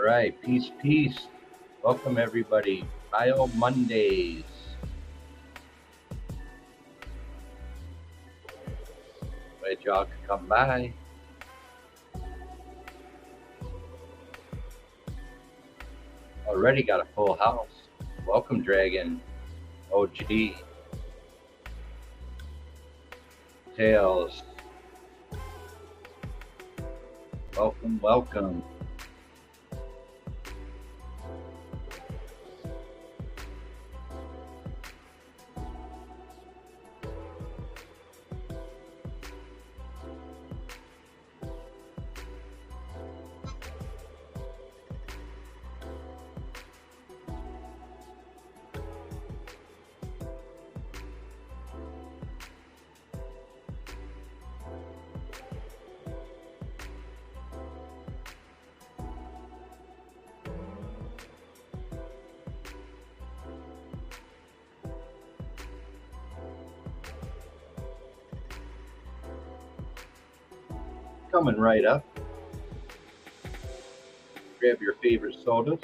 All right, peace, peace. Welcome everybody. Mondaze. Glad y'all could come by. Already got a full house. Welcome, Dragon. OG. Tails. Welcome, welcome. Coming right up. Grab your favorite sodas.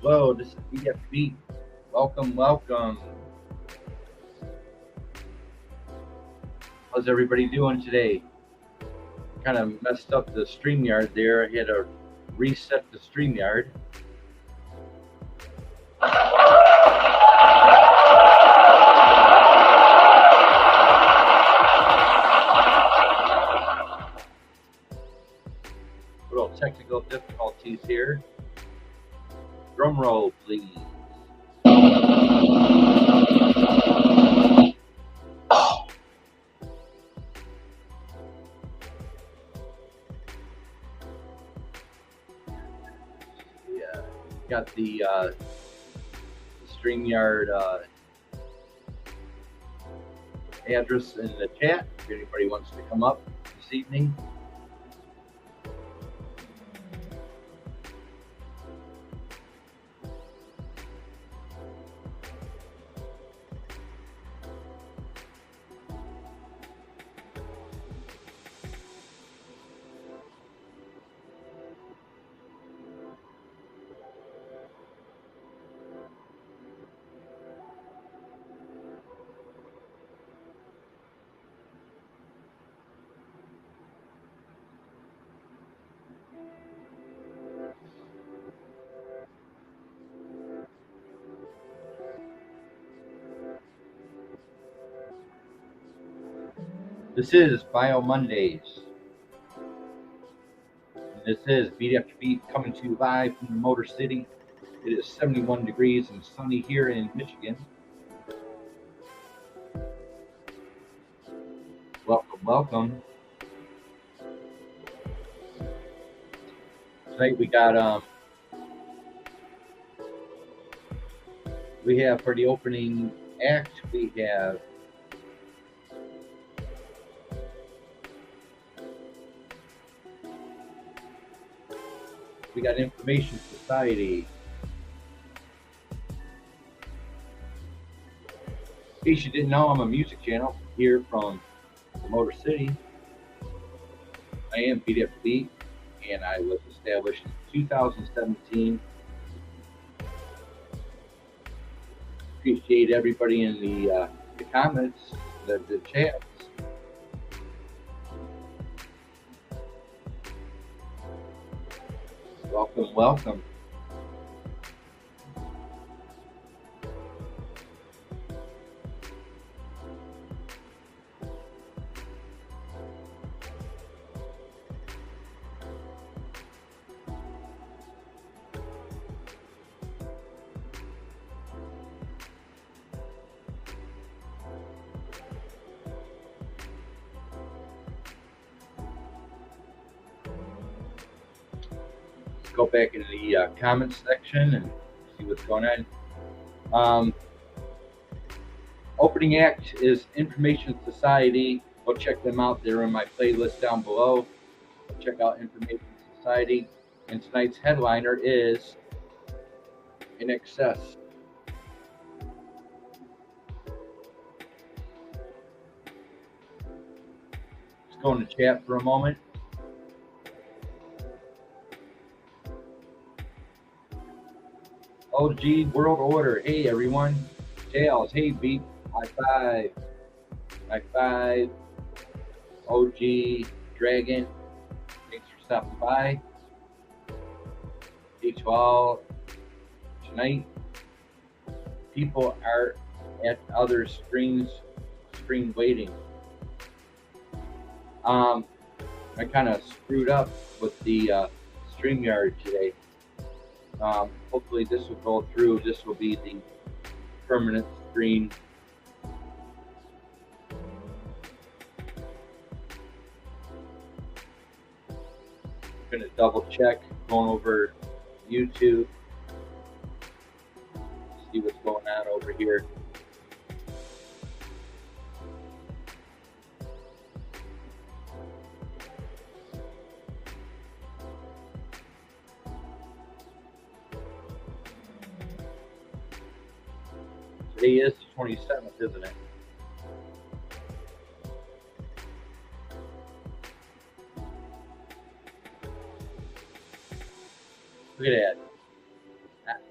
Hello, this is BFB. Welcome, welcome. How's everybody doing today? Kind of messed up the StreamYard there. I had to reset the StreamYard. Little technical difficulties here. Drum roll, please. Yeah, got the StreamYard address in the chat if anybody wants to come up this evening. This is Mondaze. This is Beat After Beat coming to you live from the Motor City. It is 71 degrees and sunny here in Michigan. Welcome, welcome. Tonight we got we have for the opening act we have Information Society. In case you didn't know, I'm a music channel here from the Motor City. I am Beat After Beat, and I was established in 2017. Appreciate everybody in the comments, the chats. Welcome, welcome. Go back into the comments section and see what's going on. Opening opening act is Information Society. Go check them out. They're in my playlist down below. Go check out Information Society. And tonight's headliner is INXS. Let's go into chat for a moment. OG World Order. Hey everyone. Tails. Hey Beat. High five. High five. OG Dragon. Thanks for stopping by. H12. Tonight, people are at other screen waiting. I kind of screwed up with the StreamYard today. Hopefully this will go through. This will be the permanent screen. I'm gonna double check, going over YouTube, see what's going on over here. Today is the 27th, isn't it? Look at that.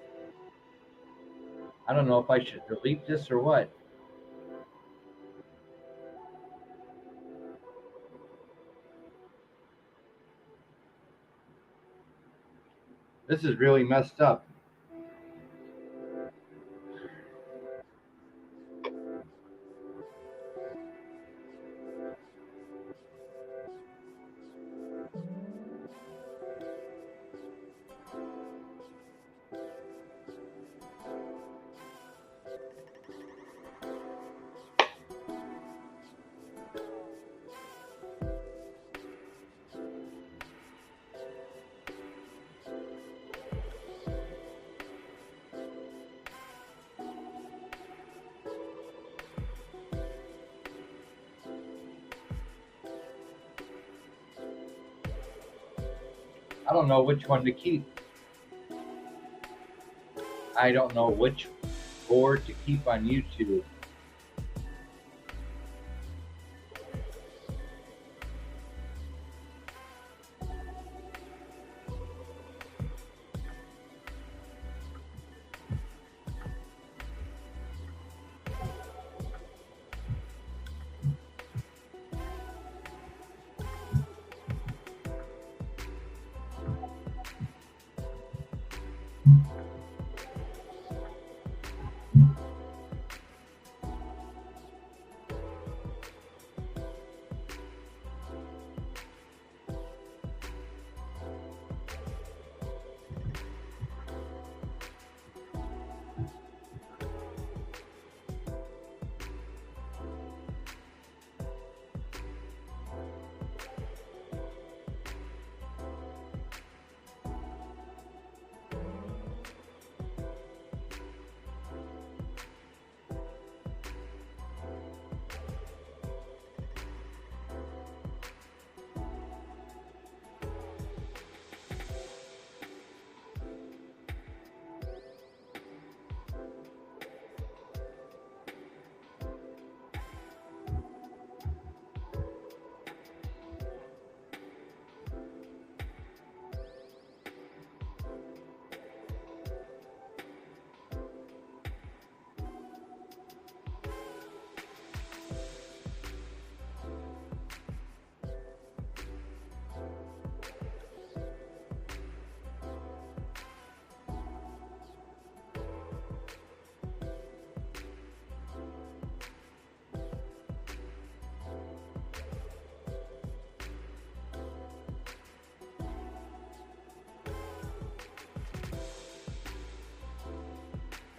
I don't know if I should delete this or what. This is really messed up. I don't know which one to keep. I don't know which board to keep on YouTube.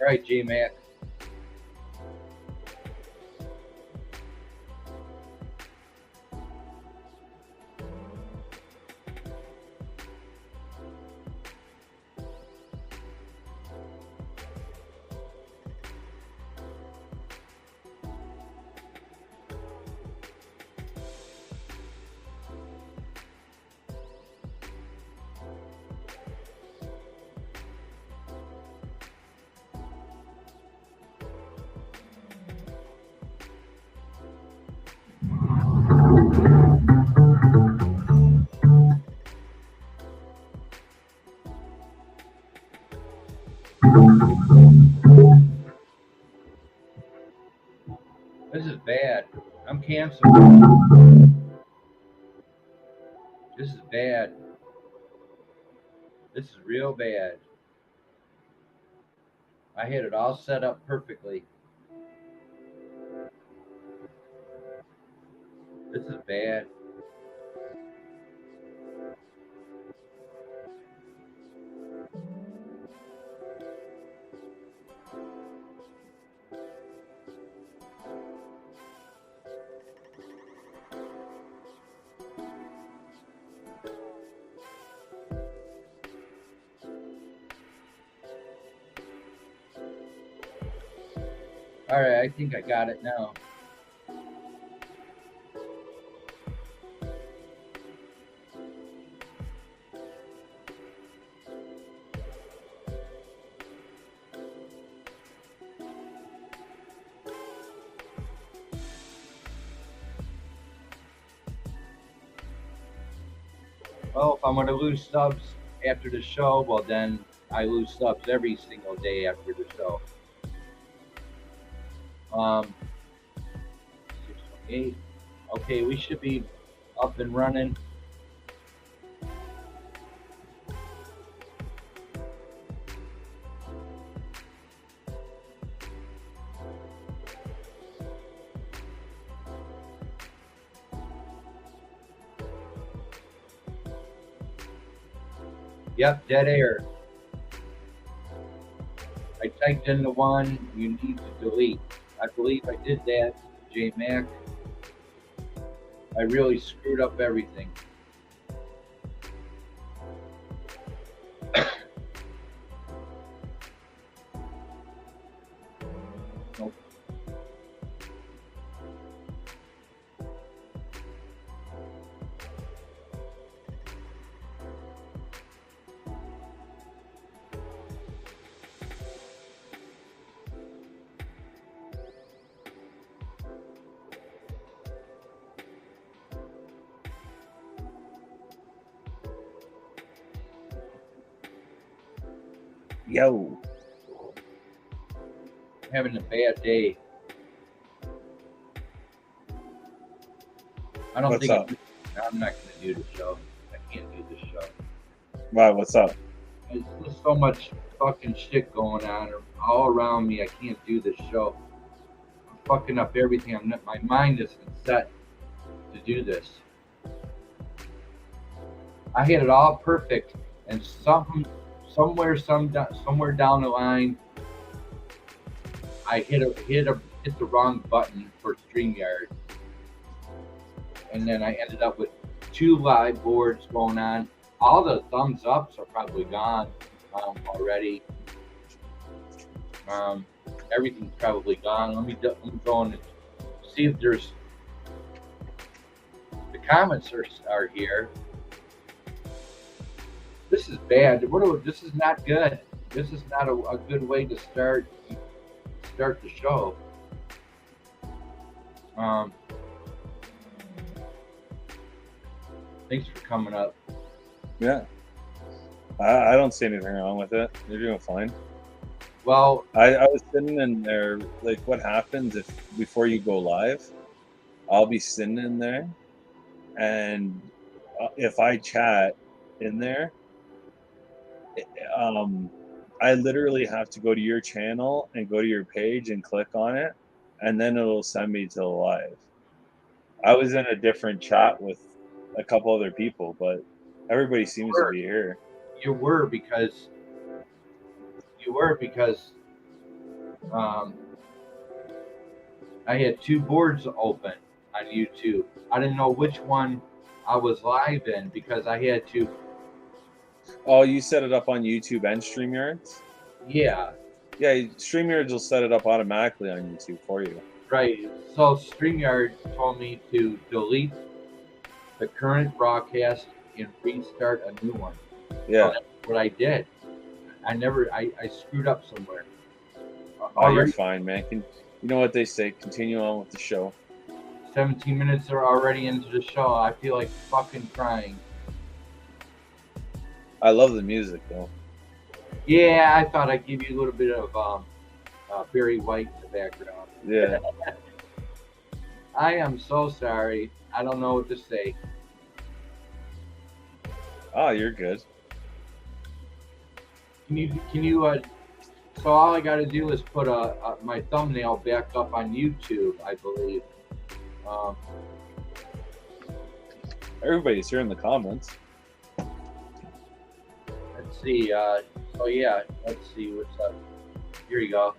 All right, G-Mac. This is bad. I'm canceling. This is bad. This is real bad. I had it all set up perfectly. This is bad. All right, I think I got it now. Well, if I'm going to lose subs after the show, well, then I lose subs every single day after the show. 628. Okay, we should be up and running. Yep, dead air. I typed in the one you need to delete. I believe I did that, J Mac. I really screwed up everything. Nope. Yo. Having a bad day. I don't What's think up? I'm not going to do the show. I can't do this show. Why? What's up? There's just so much fucking shit going on all around me. I can't do this show. I'm fucking up everything. My mind isn't set to do this. I had it all perfect, and somewhere down the line, I hit the wrong button for StreamYard, and then I ended up with 2 live boards going on. All the thumbs ups are probably gone already. Everything's probably gone. Let me go and see if there's the comments are here. This is bad. This is not good. This is not a good way to start the show. Thanks for coming up. Yeah. I don't see anything wrong with it. You're doing fine. Well, I was sitting in there, like, what happens if before you go live, I'll be sitting in there, and if I chat in there, I literally have to go to your channel and go to your page and click on it, and then it'll send me to the live. I was in a different chat with a couple other people, but everybody seems to be here. You were because I had 2 boards open on YouTube. I didn't know which one I was live in because I had to. Oh, you set it up on YouTube and StreamYards? Yeah. Yeah, StreamYards will set it up automatically on YouTube for you. Right. So StreamYard told me to delete the current broadcast and restart a new one. Yeah. So that's what I did. I screwed up somewhere. Oh, you're fine, man. You know what they say, continue on with the show. 17 minutes are already into the show. I feel like fucking crying. I love the music, though. Yeah, I thought I'd give you a little bit of Barry White in the background. Yeah. I am so sorry. I don't know what to say. Oh, you're good. Can you so all I got to do is put my thumbnail back up on YouTube, I believe. Um, Everybody's here in the comments. let's see. So yeah, let's see what's up. Here you go.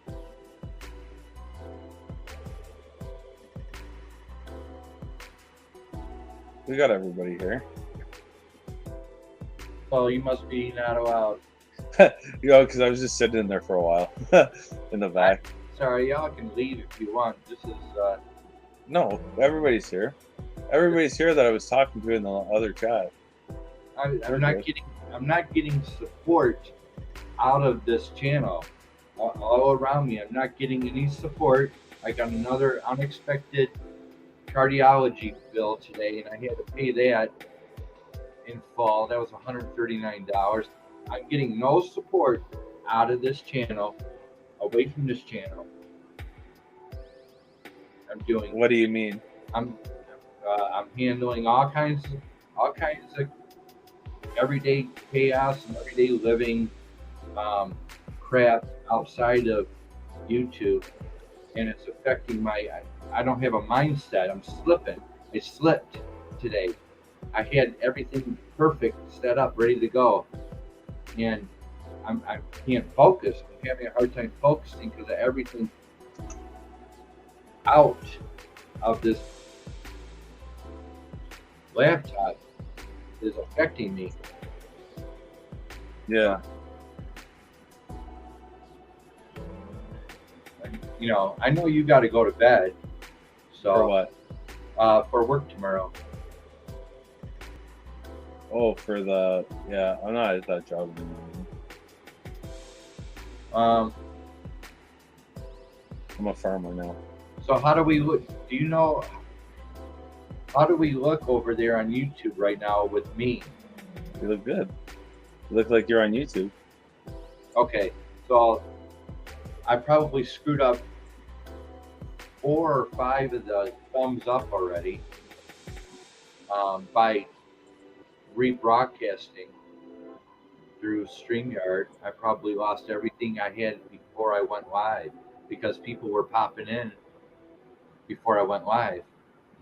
We got everybody here. So you must be not allowed. Because I was just sitting in there for a while in the back. Sorry, y'all can leave if you want. This is No, everybody's here. Everybody's here that I was talking to in the other chat. I'm not getting support out of this channel. All around me, I'm not getting any support. I got another unexpected cardiology bill today, and I had to pay that in full. That was $139. I'm getting no support out of this channel, away from this channel. I'm doing. What do you mean? I'm handling all kinds of everyday chaos and everyday living crap outside of YouTube, and it's affecting my. I don't have a mindset. I'm slipping. I slipped today. I had everything perfect, set up, ready to go, and I can't focus. I'm having a hard time focusing because of everything out of this laptop is affecting me. Yeah. You know, I know you got to go to bed. So For what? For work tomorrow. Oh, for the yeah. I'm not at that job anymore. I'm a farmer now. So how do we look? Do you know? How do we look over there on YouTube right now with me? You look good. You look like you're on YouTube. Okay, so I probably screwed up 4 or 5 of the thumbs up already by rebroadcasting through StreamYard. I probably lost everything I had before I went live because people were popping in before I went live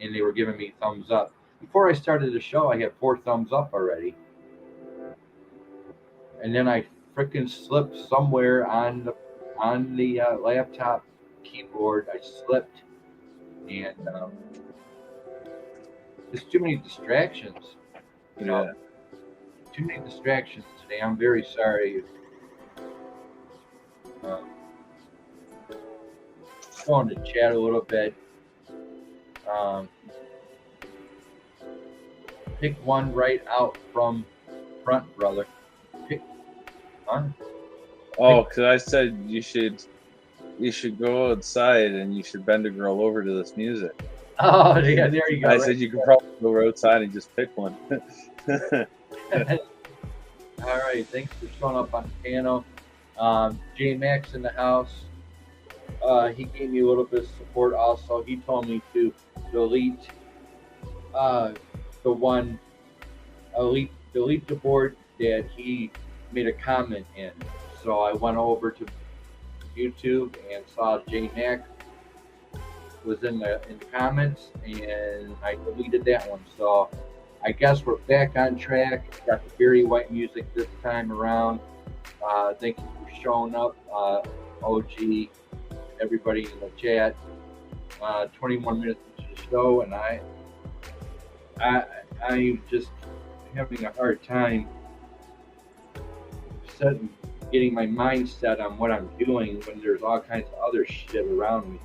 and they were giving me thumbs up. Before I started the show, I had 4 thumbs up already. And then I freaking slipped somewhere on the laptop keyboard. I slipped, and there's too many distractions. You know, too many distractions today. I'm very sorry. Just going to chat a little bit. Pick one right out from front, brother. Pick one. Oh, because I said you should go outside and you should bend a girl over to this music. Oh, yeah, there you go. I said you could probably go outside and just pick one. All right, thanks for showing up on the panel. J Max in the house. He gave me a little bit of support also. He told me to delete delete the board that he made a comment in. So I went over to YouTube and saw J Max was in the comments, and I deleted that one. So I guess we're back on track. Got the very white music this time around. Thank you for showing up, OG, everybody in the chat. 21 minutes into the show, and I'm just having a hard time getting my mind set on what I'm doing when there's all kinds of other shit around me.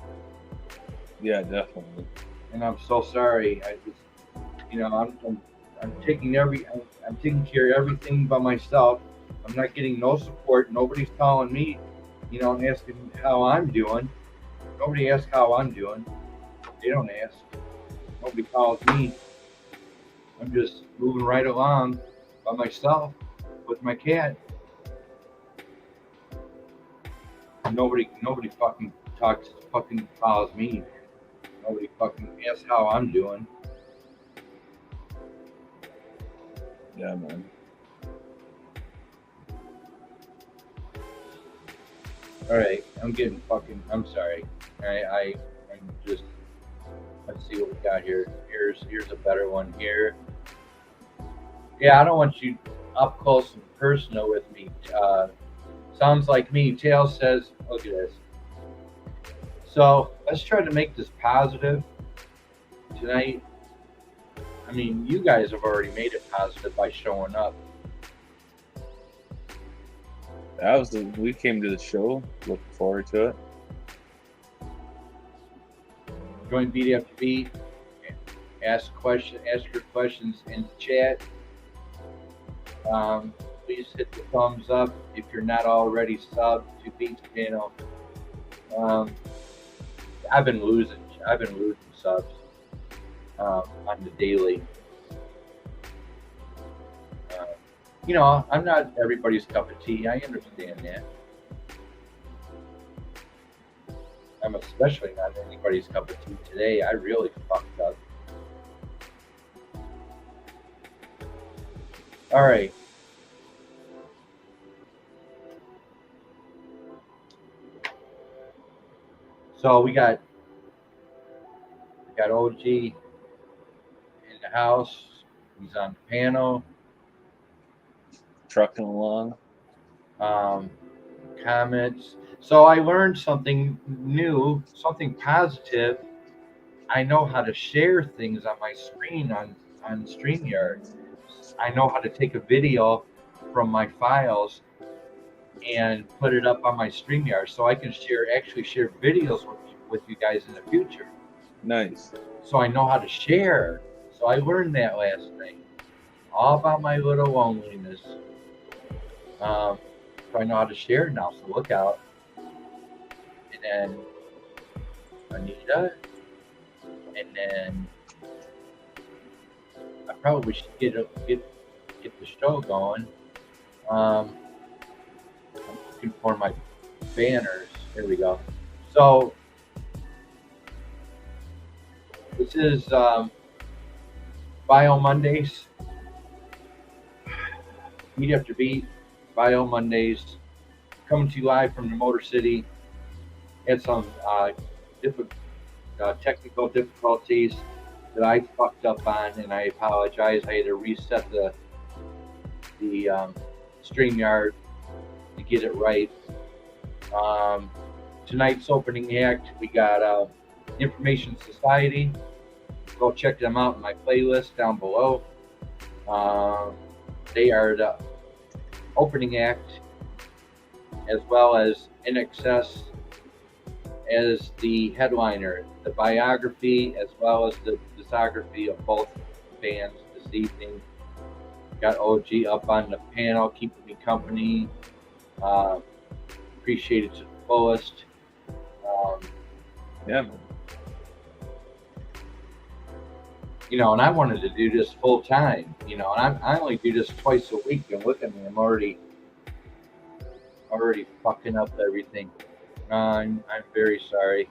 Yeah, definitely. And I'm so sorry. I just, I'm taking care of everything by myself. I'm not getting no support. Nobody's calling me, and asking how I'm doing. Nobody asks how I'm doing. They don't ask. Nobody calls me. I'm just moving right along by myself with my cat. Nobody fucking calls me. Nobody fucking asks how I'm doing. Yeah, man. All right, I'm sorry. I'm just. Let's see what we got here. Here's a better one here. Yeah, I don't want you up close and personal with me. Sounds like me. Tail says, look at this. So let's try to make this positive tonight. I mean, you guys have already made it positive by showing up. We came to the show. Looking forward to it. Join beat after beat. Ask your questions in the chat. Please hit the thumbs up if you're not already subbed to Beat's channel. I've been losing subs on the daily. I'm not everybody's cup of tea. I understand that. I'm especially not anybody's cup of tea today. I really fucked up. All right. So we got OG in the house. He's on the panel. Trucking along. Comments. So I learned something new, something positive. I know how to share things on my screen on StreamYard. I know how to take a video from my files and put it up on my StreamYard, so I can share videos with you guys in the future. Nice. So I know how to share. So I learned that last night. All about my little loneliness. So I know how to share now. So look out. And then Anita. And then I probably should get the show going. I'm looking for my banners. Here we go. So this is Bio Mondays. Beat after beat. Bio Mondays. Coming to you live from the Motor City. Had some technical difficulties that I fucked up on, and I apologize. I had to reset the StreamYard to get it right. Tonight's opening act, we got Information Society. Go check them out in my playlist down below. They are the opening act, as well as INXS as the headliner. The biography as well as the discography of both bands this evening. Got OG up on the panel, keeping me company. Appreciate it to the fullest. Yeah. And I wanted to do this full time, and I only do this twice a week, and look at me, I'm already fucking up everything. I'm very sorry.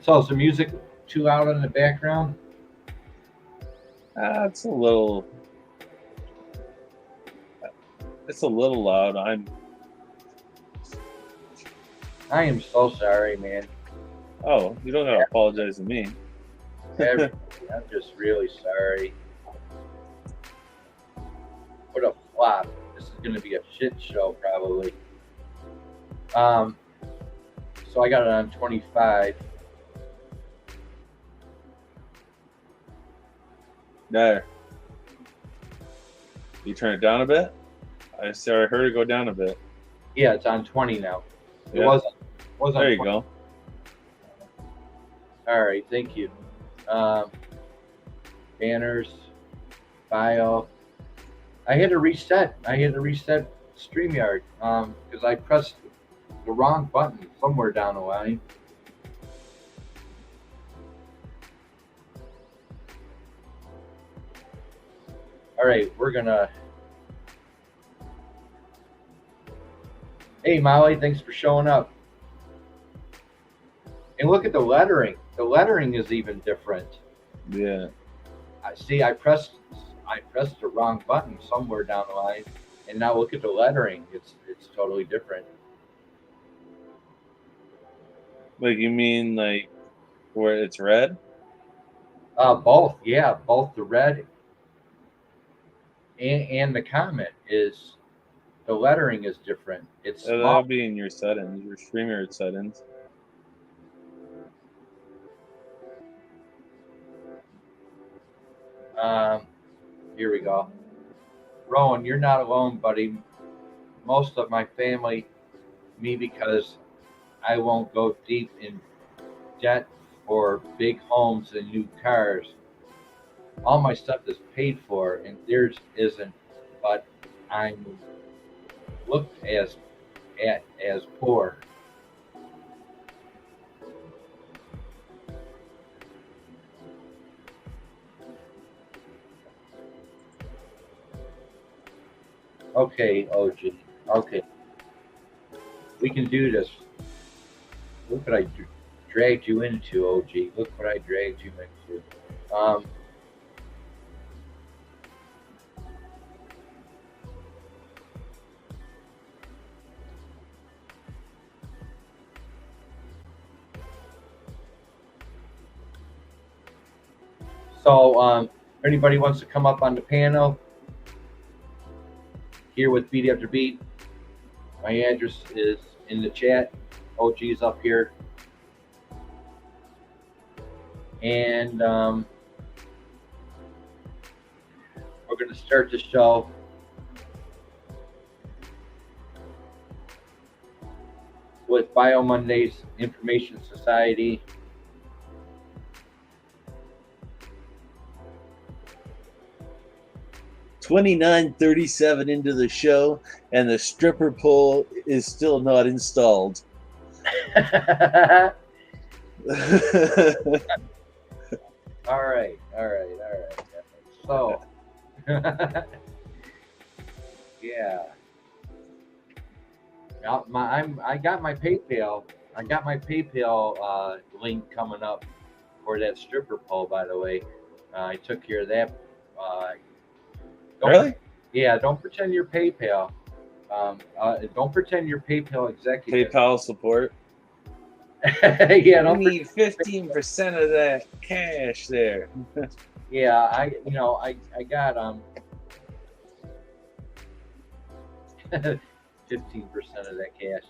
So is the music too loud in the background? It's a little loud. I am so sorry, man. Oh, you don't gotta apologize to me. I'm just really sorry. What a flop. This is gonna be a shit show probably. So I got it on 25. There. You turn it down a bit? I heard it go down a bit. Yeah, it's on 20 now. It Yeah. was on There you 20. go. All right, thank you. Banners, bio. I had to reset StreamYard because I pressed the wrong button somewhere down the line. All right, we're gonna. Hey Molly, thanks for showing up. And look at the lettering. The lettering is even different. Yeah. I see. I pressed the wrong button somewhere down the line, and now look at the lettering. It's totally different. Like you mean like where it's red? Both, yeah, both the red and the comment is the lettering is different. It's That small. would be in your settings, your StreamYard settings. Um, Here we go. Rowan, you're not alone, buddy. Most of my family, me, because I won't go deep in debt for big homes and new cars. All my stuff is paid for, and theirs isn't. But I'm looked at as poor. Okay, OG. Okay, we can do this. Look what I dragged you into, OG. Look what I dragged you into. Um, if anybody wants to come up on the panel here with Beat After Beat, my address is in the chat. OG's up here. And we're going to start the show. With Mondaze Information Society. $29.37 into the show, and the stripper pole is still not installed. All right. So, yeah. I got my PayPal. I got my PayPal link coming up for that stripper pole. By the way, I took care of that. Really? Yeah. Don't pretend you're PayPal. Don't pretend you're PayPal executive. PayPal support. Yeah. Don't need 15% of that cash there. Yeah. I got 15% of that cash.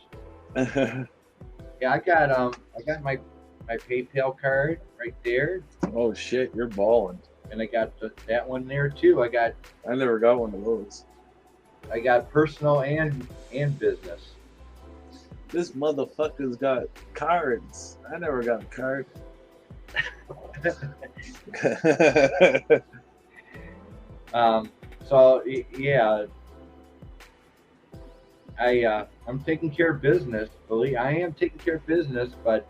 Yeah, I got my PayPal card right there. Oh shit, you're balling. And I got that one there too. I never got one of those. I got personal and business. This motherfucker's got cards. I never got a card. So yeah, I'm taking care of business. I am taking care of business, but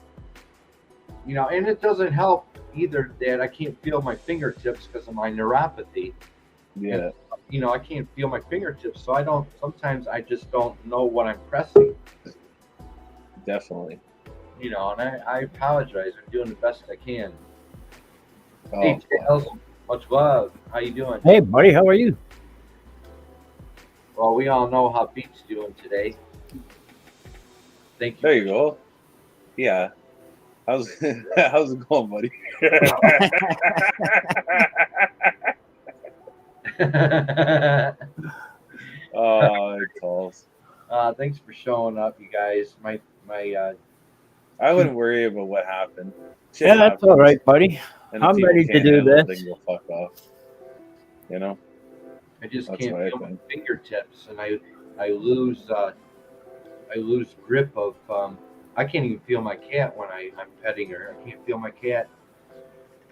and it doesn't help either that I can't feel my fingertips because of my neuropathy. Yeah. And, I can't feel my fingertips, so sometimes I just don't know what I'm pressing. Definitely. And I apologize. I'm doing the best I can. Oh, hey, Charles, much love. How you doing? Hey, buddy, how are you? Well, we all know how Beat's doing today. Thank you. There you go. Yeah. How's it going, buddy? Oh, it calls. Thanks for showing up, you guys. I wouldn't worry about what happened. Shit yeah, that's happened. All right, buddy. I'm ready to do this. They can go fuck off. I just can't feel my fingertips, and I lose grip of. I can't even feel my cat when I'm petting her. I can't feel my cat.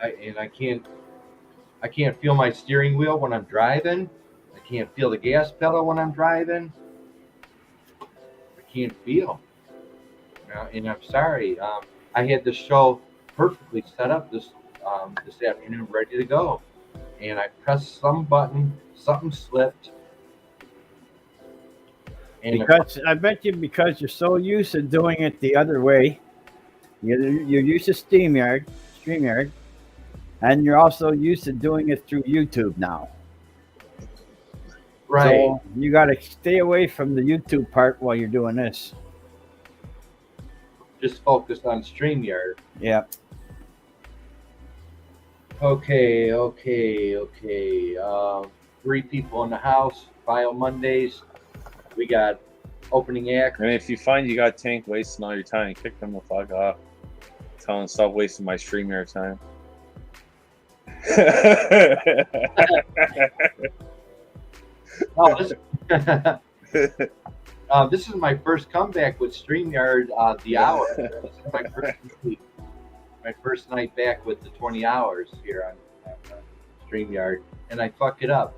I can't feel my steering wheel when I'm driving. I can't feel the gas pedal when I'm driving. I can't feel. And I'm sorry. I had the show perfectly set up this afternoon, ready to go, and I pressed some button, something slipped. And I bet you because you're so used to doing it the other way, You're used to StreamYard, and you're also used to doing it through YouTube now. Right. So you got to stay away from the YouTube part while you're doing this. Just focus on StreamYard. Yeah. Okay. 3 people in the house. File Mondaze. We got opening act. And if you find you got Tank wasting all your time, kick them the fuck off. Tell them stop wasting my StreamYard time. This is my first comeback with StreamYard. The hour. This is my first night back with the 20 hours here on StreamYard, and I fuck it up.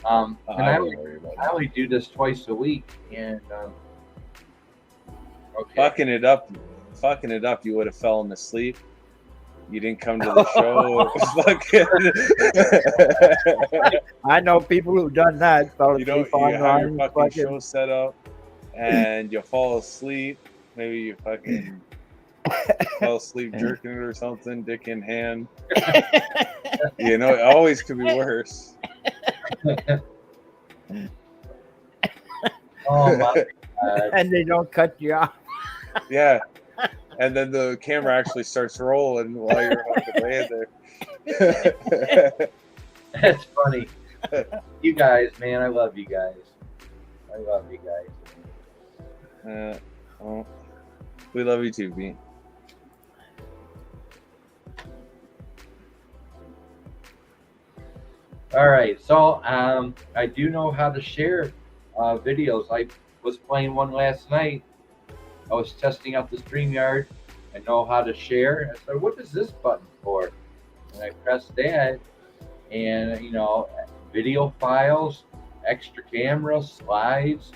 And I only do this twice a week, and fucking it up. You would have fallen asleep. You didn't come to the show. I know people who've done that. You have your fucking show set up, and you fall asleep. Maybe you fucking fell asleep jerking it or something, dick in hand. It always could be worse. Oh my God. And they don't cut you off. Yeah. And then the camera actually starts rolling while you're fucking laying there. That's funny. You guys, man, I love you guys. Well, we love you too, B. All right, so I do know how to share videos. I was playing one last night. I was testing out the StreamYard. I know how to share. I said, what is this button for? And I pressed that, and video files, extra camera, slides.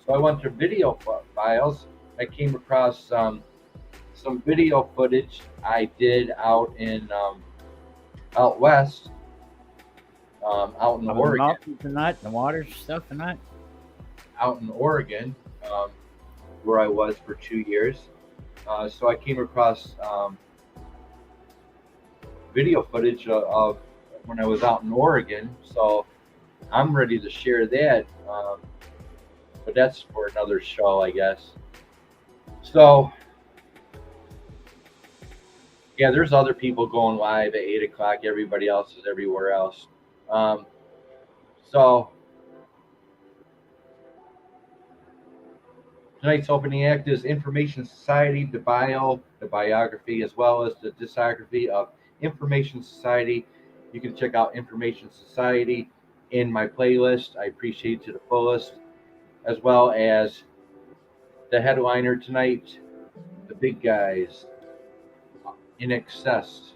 So I went to video files. I came across some video footage I did out in out west, out in Oregon. The mountains and that, the water stuff and that. Out in Oregon, where I was for 2 years. So I came across video footage of when I was out in Oregon. So I'm ready to share that. But that's for another show, I guess. So, yeah, there's other people going live at 8 o'clock. Everybody else is everywhere else. So, tonight's opening act is Information Society, the biography, as well as the discography of Information Society. You can check out Information Society in my playlist. I appreciate to the fullest, as well as the headliner tonight, the big guys, INXS,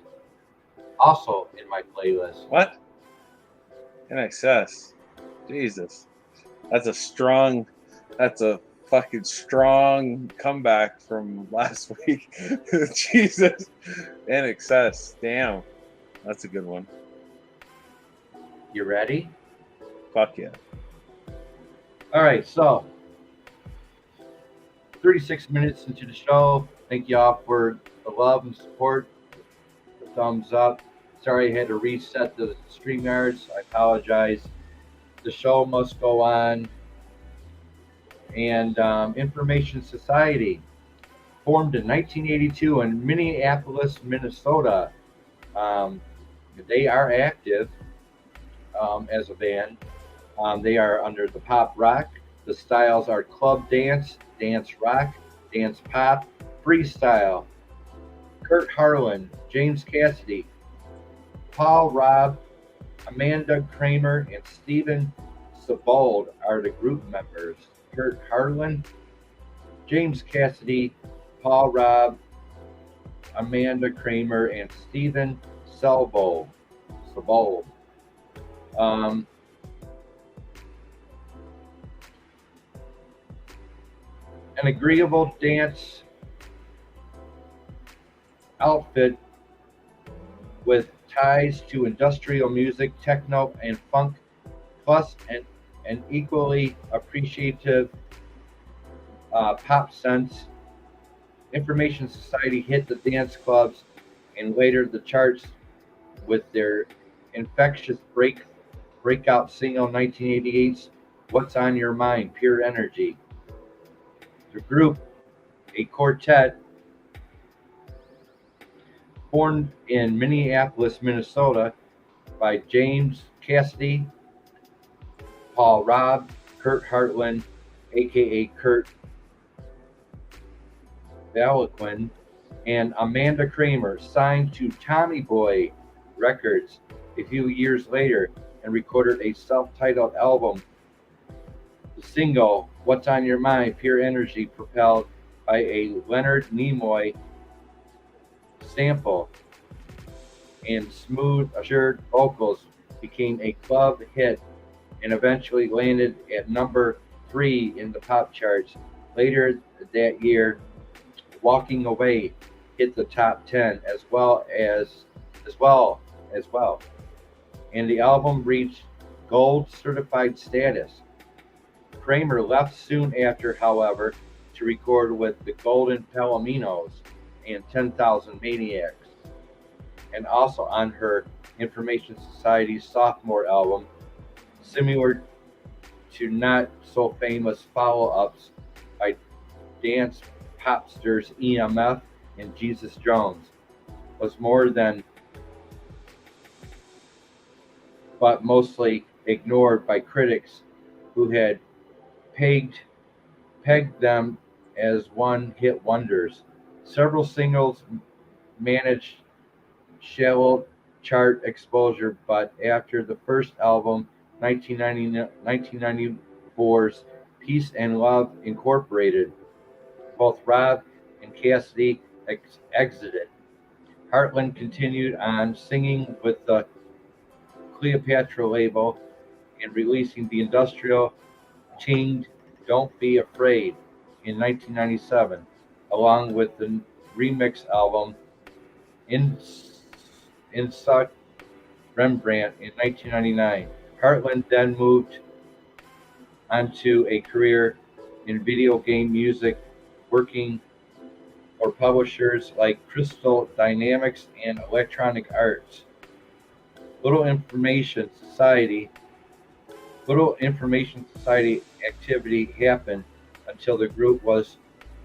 also in my playlist. What? INXS? Jesus, that's a fucking strong comeback from last week. Jesus, INXS, damn, that's a good one. You ready? Fuck yeah. All right, so 36 minutes into the show. Thank you all for the love and support, the thumbs up. Sorry I had to reset the StreamYards. I apologize. The show must go on. And Information Society, formed in 1982 in Minneapolis, Minnesota. They are active as a band. They are under the pop rock. The styles are club dance, dance rock, dance pop, freestyle. Kurt Harlan, James Cassidy, Paul Robb, Amanda Kramer, and Stephen Sebald are the group members. Kurt Harlan, James Cassidy, Paul Robb, Amanda Kramer, and Stephen Sebald. An agreeable dance outfit with ties to industrial music, techno, and funk, plus an equally appreciative pop sense. Information Society hit the dance clubs and later the charts with their infectious breakout single 1988's What's on Your Mind, Pure Energy. The group, a quartet formed in Minneapolis, Minnesota by James Cassidy, Paul Robb, Kurt Hartland, aka Kurt Balaquin, and Amanda Kramer, signed to Tommy Boy Records a few years later and recorded a self-titled album. The single, What's on Your Mind, Pure Energy, propelled by a Leonard Nimoy sample and smooth, assured vocals, became a club hit and eventually landed at number 3 in the pop charts. Later that year, Walking Away hit the top 10 as well, and the album reached gold certified status. Kramer left soon after, however, to record with the Golden Palominos and 10,000 Maniacs, and also on her Information Society's sophomore album, similar to not so famous follow-ups by dance popsters EMF and Jesus Jones, was more than but mostly ignored by critics who had pegged them as one-hit wonders. Several singles managed shallow chart exposure, but after the first album, 1994's Peace and Love Incorporated, both Robb and Cassidy exited. Hartland continued on singing with the Cleopatra label and releasing the industrial tinged Don't Be Afraid in 1997, along with the remix album INXS Rembrandt in 1999. Hartland then moved onto a career in video game music, working for publishers like Crystal Dynamics and Electronic Arts. Little Information Society activity happened until the group was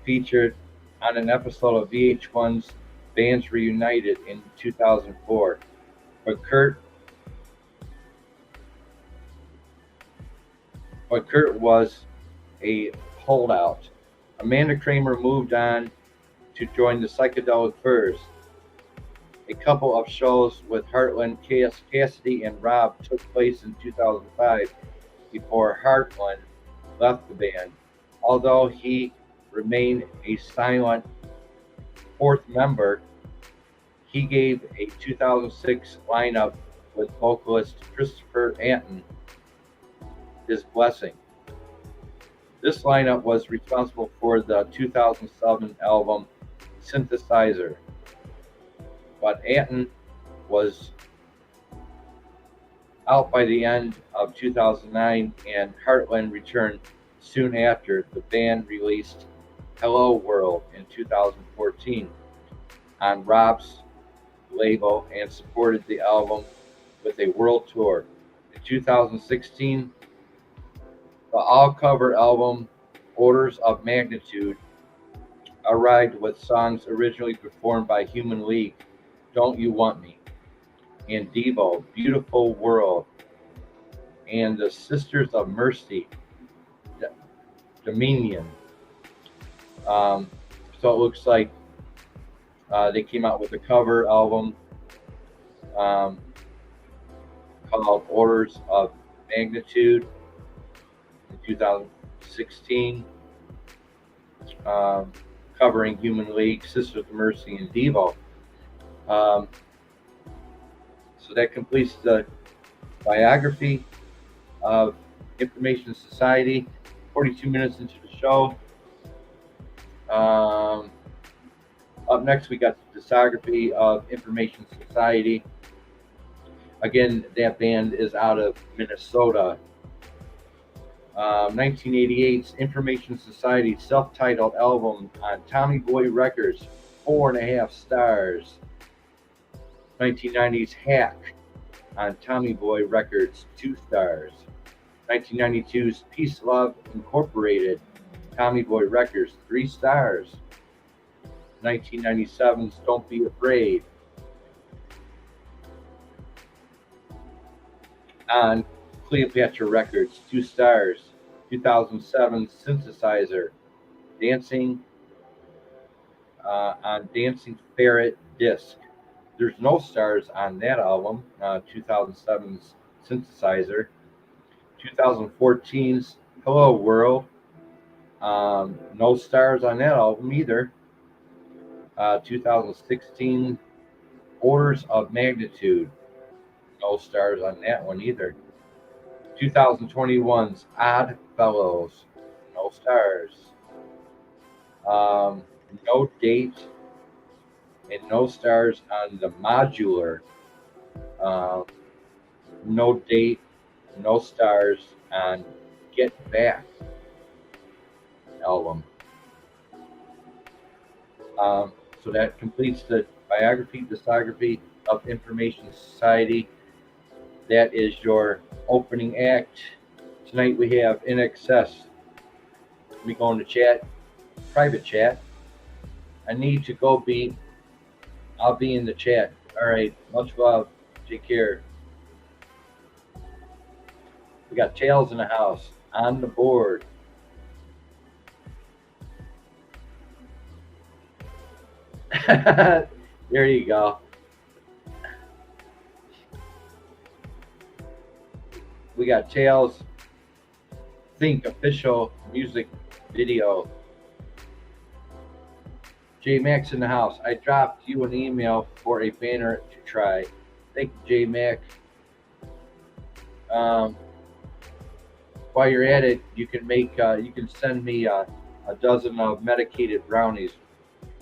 featured on an episode of VH1's Bands Reunited in 2004. But Kurt was a holdout. Amanda Kramer moved on to join the Psychedelic Furs. A couple of shows with Hartland, Cassidy, and Robb took place in 2005 before Hartland left the band. Although he remained a silent fourth member, he gave a 2006 lineup with vocalist Christopher Anton his blessing. This lineup was responsible for the 2007 album Synthesizer, but Anton was out by the end of 2009 and Hartland returned soon after. The band released Hello World in 2014 on Robb's label and supported the album with a world tour. In 2016, the all-cover album Orders of Magnitude arrived with songs originally performed by Human League, Don't You Want Me, and Devo, Beautiful World, and the Sisters of Mercy, Dominion. So it looks like they came out with a cover album called Orders of Magnitude in 2016, covering Human League, Sisters of Mercy, and Devo. So that completes the biography of Information Society. 42 minutes into the show. Up next, we got the discography of Information Society. Again, that band is out of Minnesota. 1988's Information Society self-titled album on Tommy Boy Records, 4.5 stars. 1990's Hack on Tommy Boy Records, 2 stars. 1992's Peace Love Incorporated, Tommy Boy Records, 3 stars. 1997's Don't Be Afraid on Cleopatra Records, 2 stars. 2007 Synthesizer, Dancing on Dancing Ferret Disc. There's no stars on that album, 2007's Synthesizer. 2014's Hello World, no stars on that album either. 2016 Orders of Magnitude, no stars on that one either. 2021's Odd Fellows, no stars. No date and no stars on the Modular. No date, no stars on Get Back album. So that completes the biography, discography of Information Society. That is your opening act. Tonight we have INXS. Let me go into chat, private chat. I need to go be. I'll be in the chat. All right. Much love. Take care. We got Tails in the house on the board. There you go. We got Tails Think official music video. J Max in the house. I dropped you an email for a banner to try. Thank you, J Mac. While you're at it, you can make you can send me a dozen of medicated brownies.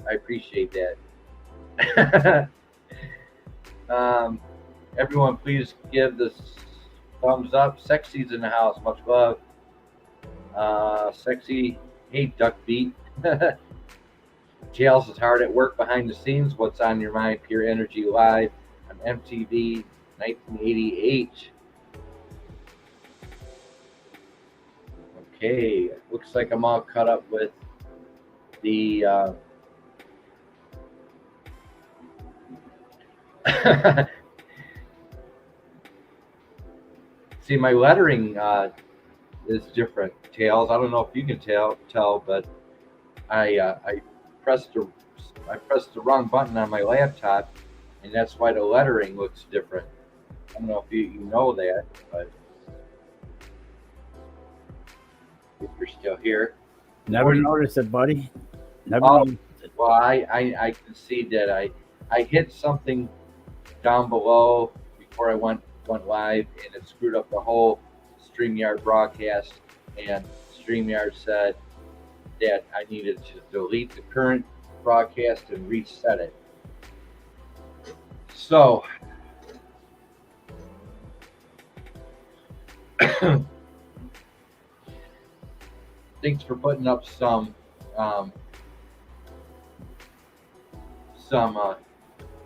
I appreciate that. Everyone, please give this thumbs up. Sexy's in the house. Much love. Sexy. Hey, Duck Beat. Jails is hard at work behind the scenes. What's on your mind? Pure Energy Live on MTV 1988. Okay, looks like I'm all caught up with the see, my lettering is different. Tails. I don't know if you can tell, but I pressed the wrong button on my laptop, and that's why the lettering looks different. I don't know if you know that, but if you're still here. Never noticed it, buddy. Never noticed it. Well, I can see that I hit something down below before I went live, and it screwed up the whole StreamYard broadcast, and StreamYard said that I needed to delete the current broadcast and reset it. So thanks for putting up some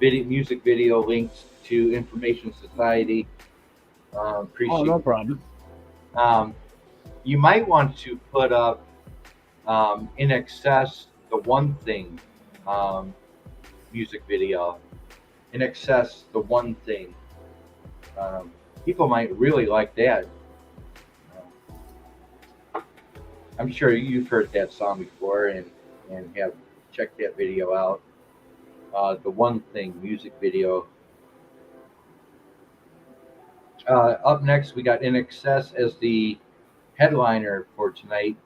music video links to Information Society. Appreciate. Oh, no problem. You might want to put up INXS The One Thing music video. INXS The One Thing. People might really like that. I'm sure you've heard that song before and have checked that video out. The One Thing music video. Up next, we got INXS as the headliner for tonight.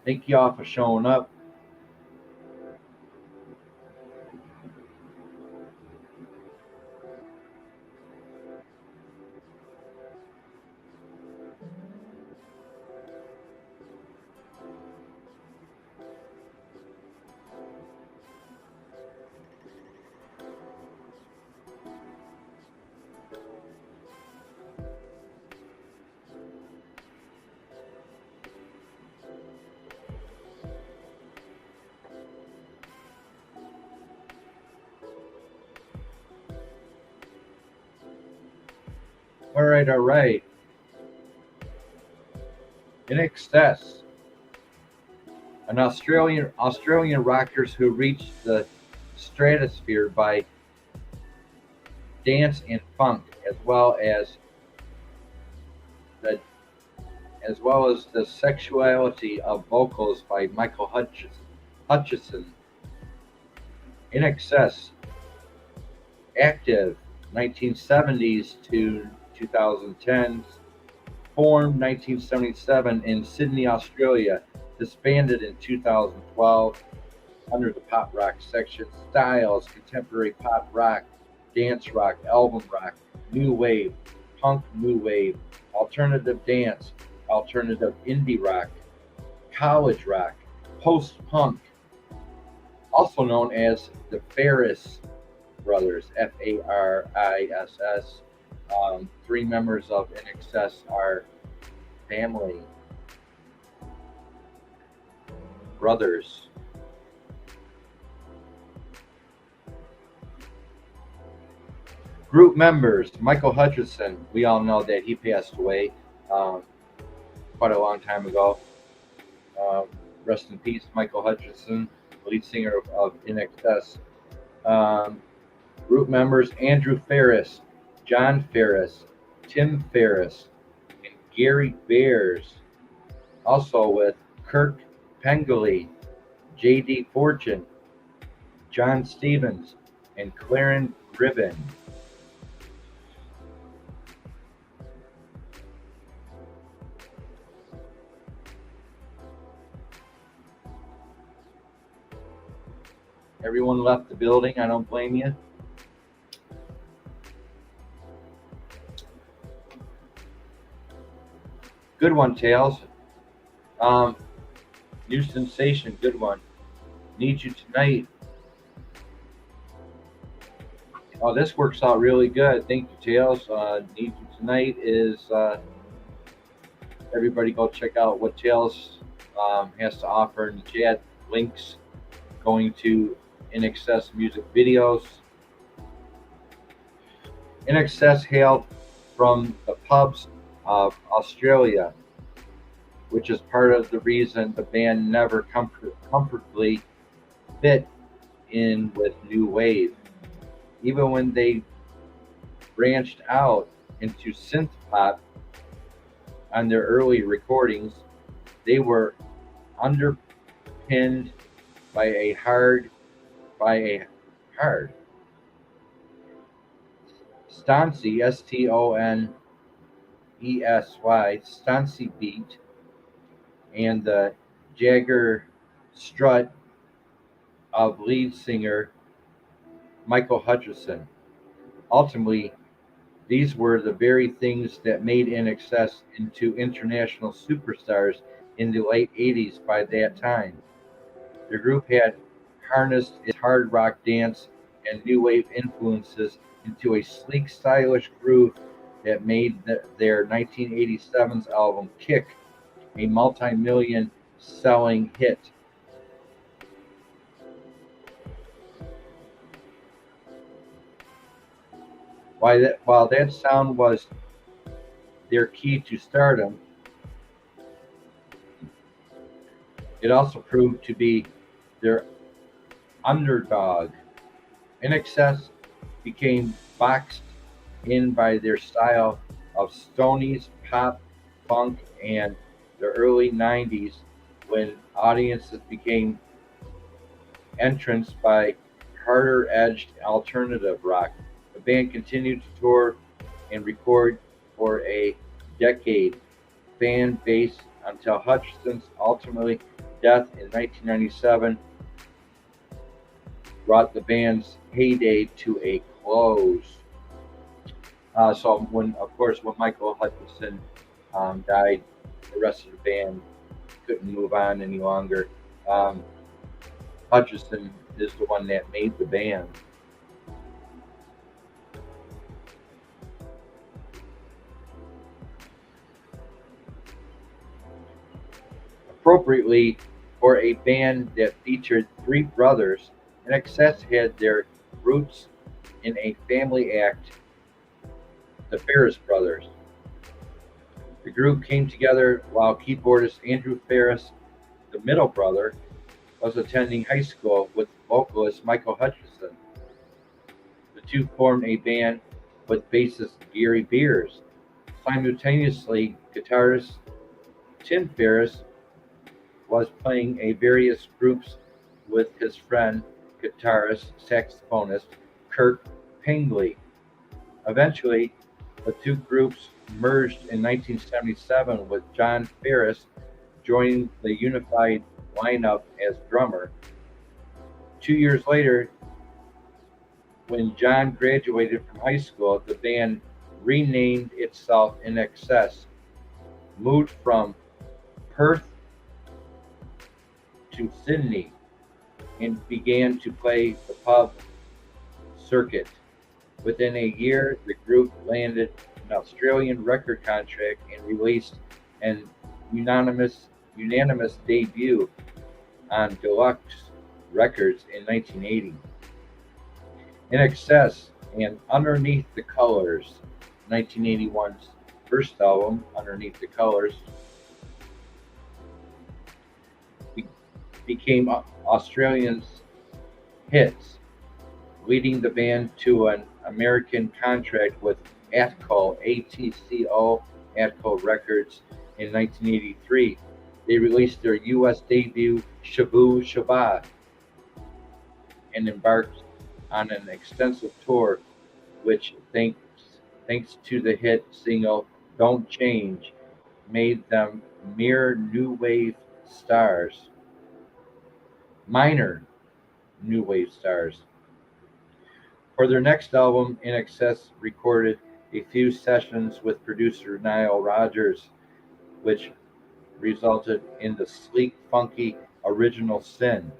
Thank y'all for showing up. right. INXS, an Australian rockers who reached the stratosphere by dance and funk, the as well as the sexuality of vocals by Michael Hutchison. INXS, active 1970s to 2010s, formed 1977 in Sydney, Australia, disbanded in 2012 under the pop rock section. Styles: contemporary pop rock, dance rock, album rock, new wave, punk new wave, alternative dance, alternative indie rock, college rock, post-punk, also known as the Ferris Brothers, Fariss. Three members of INXS are family brothers. Group members: Michael Hutchison. We all know that he passed away quite a long time ago. Rest in peace, Michael Hutchison, lead singer of INXS. Group members: Andrew Ferris, John Ferris, Tim Ferris, and Gary Bears. Also with Kirk Pengilly, J.D. Fortune, John Stevens, and Clarence Gribben. Everyone left the building. I don't blame you. Good one, Tails. New sensation. Good one. Need You Tonight. Oh, this works out really good. Thank you, Tails. Need You Tonight is everybody go check out what Tails has to offer in the chat. Links going to INXS music videos. INXS hailed from the pubs of Australia, which is part of the reason the band never comfortably fit in with new wave. Even when they branched out into synth pop on their early recordings, they were underpinned by a hard Stoncy, Stoncy beat, and the Jagger strut of lead singer Michael Hutchison. Ultimately, these were the very things that made INXS into international superstars in the late 80s by that time. The group had harnessed its hard rock dance and new wave influences into a sleek, stylish groove that made their 1987's album Kick a multi-million selling hit. While that sound was their key to stardom, it also proved to be their underdog. INXS became boxed in by their style of Stonies, pop, funk, and the early 90s when audiences became entranced by harder-edged alternative rock. The band continued to tour and record for a decade, fan base until Hutchison's ultimately death in 1997 brought the band's heyday to a close. So when Michael Hutchison died, the rest of the band couldn't move on any longer. Hutchison is the one that made the band. Appropriately, for a band that featured three brothers, INXS had their roots in a family act, the Ferris Brothers. The group came together while keyboardist Andrew Ferris, the middle brother, was attending high school with vocalist Michael Hutchison. The two formed a band with bassist Gary Beers. Simultaneously, guitarist Tim Ferris was playing in various groups with his friend, guitarist, saxophonist Kirk Pingley. Eventually, the two groups merged in 1977 with John Ferris joining the unified lineup as drummer. 2 years later, when John graduated from high school, the band renamed itself INXS, moved from Perth to Sydney, and began to play the pub circuit. Within a year, the group landed an Australian record contract and released an unanimous debut on Deluxe Records in 1980. INXS and Underneath the Colours, 1981's first album, Underneath the Colours, became Australians' hits, leading the band to an American contract with Atco Records in 1983. They released their U.S. debut, Shaboo Shabba, and embarked on an extensive tour, which, thanks to the hit single Don't Change, made them mere new wave stars. Minor new wave stars. For their next album, INXS recorded a few sessions with producer Nile Rodgers, which resulted in the sleek, funky Original Sin,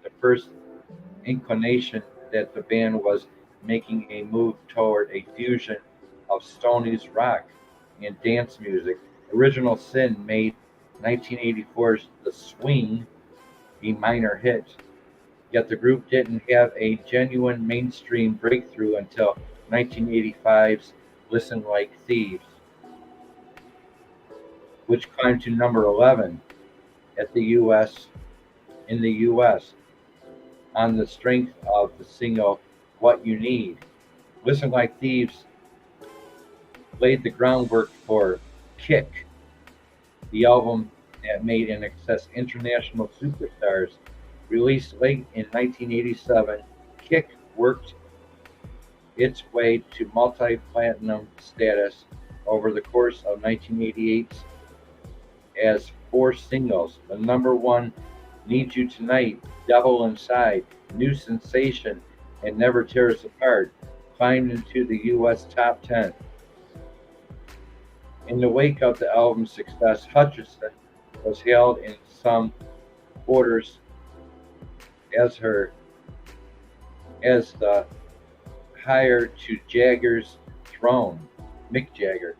the first inclination that the band was making a move toward a fusion of Stoney's rock and dance music. Original Sin made 1984's The Swing a minor hit, yet the group didn't have a genuine mainstream breakthrough until 1985's Listen Like Thieves, which climbed to number 11 in the US on the strength of the single What You Need. Listen Like Thieves laid the groundwork for Kick, the album that made INXS international superstars. Released late in 1987, Kick worked its way to multi-platinum status over the course of 1988 as 4 singles. The number one, Need You Tonight, Devil Inside, New Sensation, and Never Tear Us Apart, climbed into the US top 10. In the wake of the album's success, Hutchison was hailed in some quarters as the heir to Jagger's throne, Mick Jagger.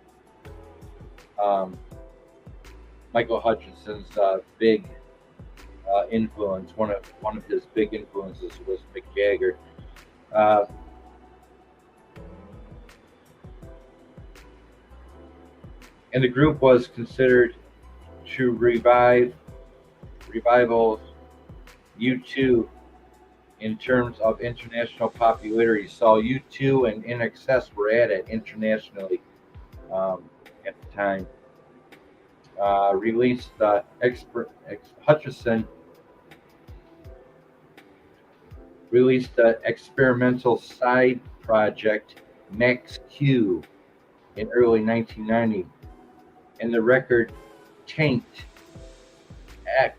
Michael Hutchison's big influence, one of his big influences was Mick Jagger. And the group was considered to revival U2 in terms of international popularity. So U2 and INXS were at it internationally at the time. Hutchison released the experimental side project Max Q in early 1990, and the record Tanked X,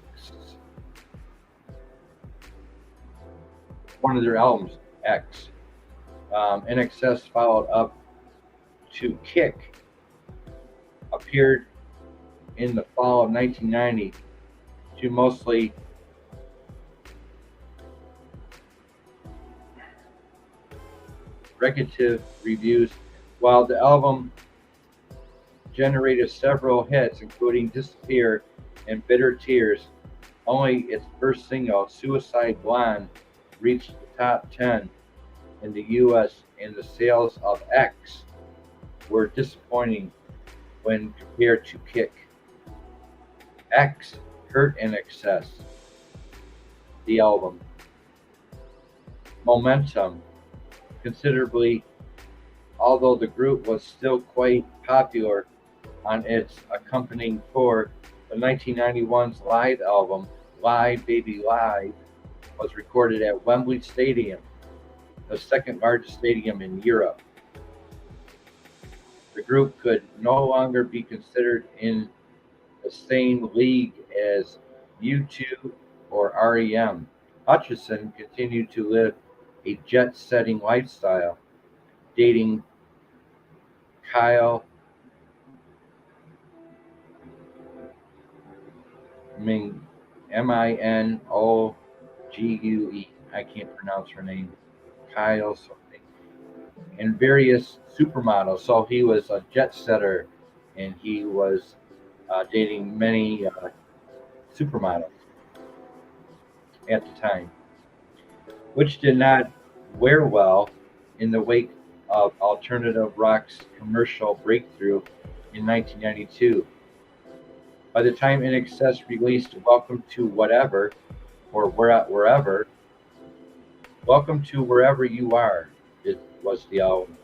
one of their albums, X. INXS followed up to Kick, appeared in the fall of 1990 to mostly negative reviews, while the album generated several hits, including Disappear and Bitter Tears. Only its first single, Suicide Blonde, reached the top 10 in the US, and the sales of X were disappointing, when compared to Kick. X hurt INXS, the album. Momentum considerably, although the group was still quite popular on its accompanying tour. The 1991's live album, Live Baby Live, was recorded at Wembley Stadium, the second largest stadium in Europe. The group could no longer be considered in the same league as U2 or REM. Hutchison continued to live a jet-setting lifestyle, dating Kyle Minogue. I can't pronounce her name. Kyle something. And various supermodels. So he was a jet setter, and he was dating many supermodels at the time, which did not wear well in the wake of alternative rock's commercial breakthrough in 1992. By the time INXS released Welcome to Whatever, or Wherever, Welcome to Wherever You Are, it was the album,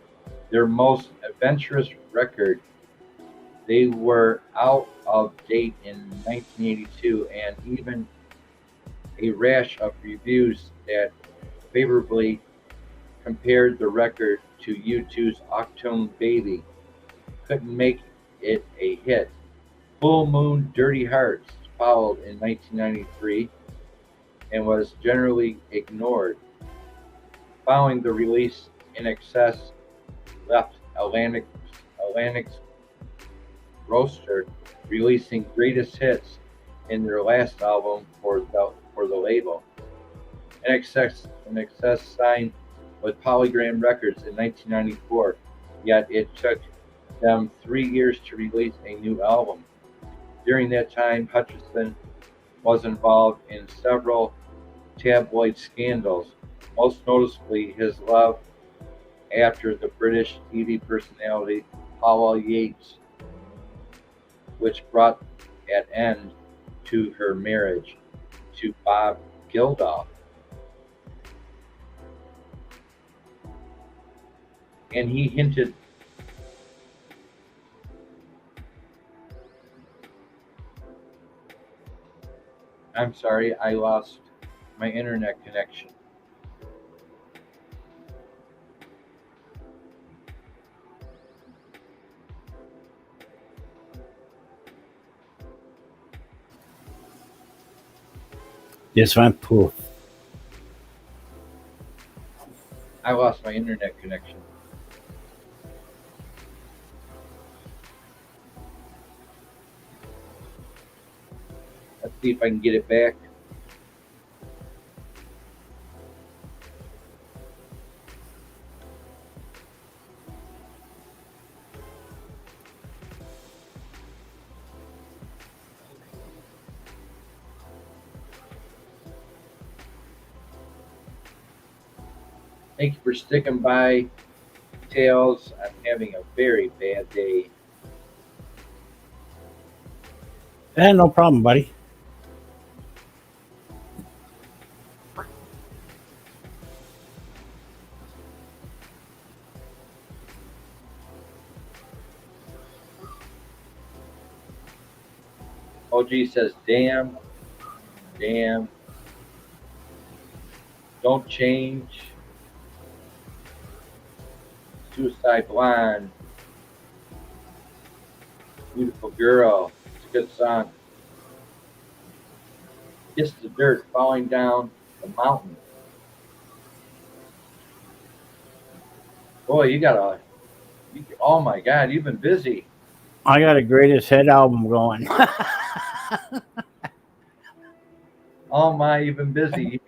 their most adventurous record. They were out of date in 1982, and even a rash of reviews that favorably compared the record to U2's Octone Baby couldn't make it a hit. Full Moon Dirty Hearts followed in 1993 and was generally ignored. Following the release, INXS left Atlantic's roster, releasing greatest hits in their last album for the label. INXS signed with Polygram Records in 1994, yet it took them 3 years to release a new album. During that time, Hutchison was involved in several tabloid scandals, most noticeably his love after the British TV personality Paula Yates, which brought an end to her marriage to Bob Geldof. And he hinted I'm sorry, I lost my internet connection. This went poof. I lost my internet connection. Let's see if I can get it back. Thank you for sticking by, Tails. I'm having a very bad day. No problem, buddy. OG says, damn, don't change. Suicide Blonde, Beautiful Girl. It's a good song. Kiss the Dirt, Falling Down the Mountain. Boy, oh my God, you've been busy. I got a greatest hit album going. Oh my, you've been busy.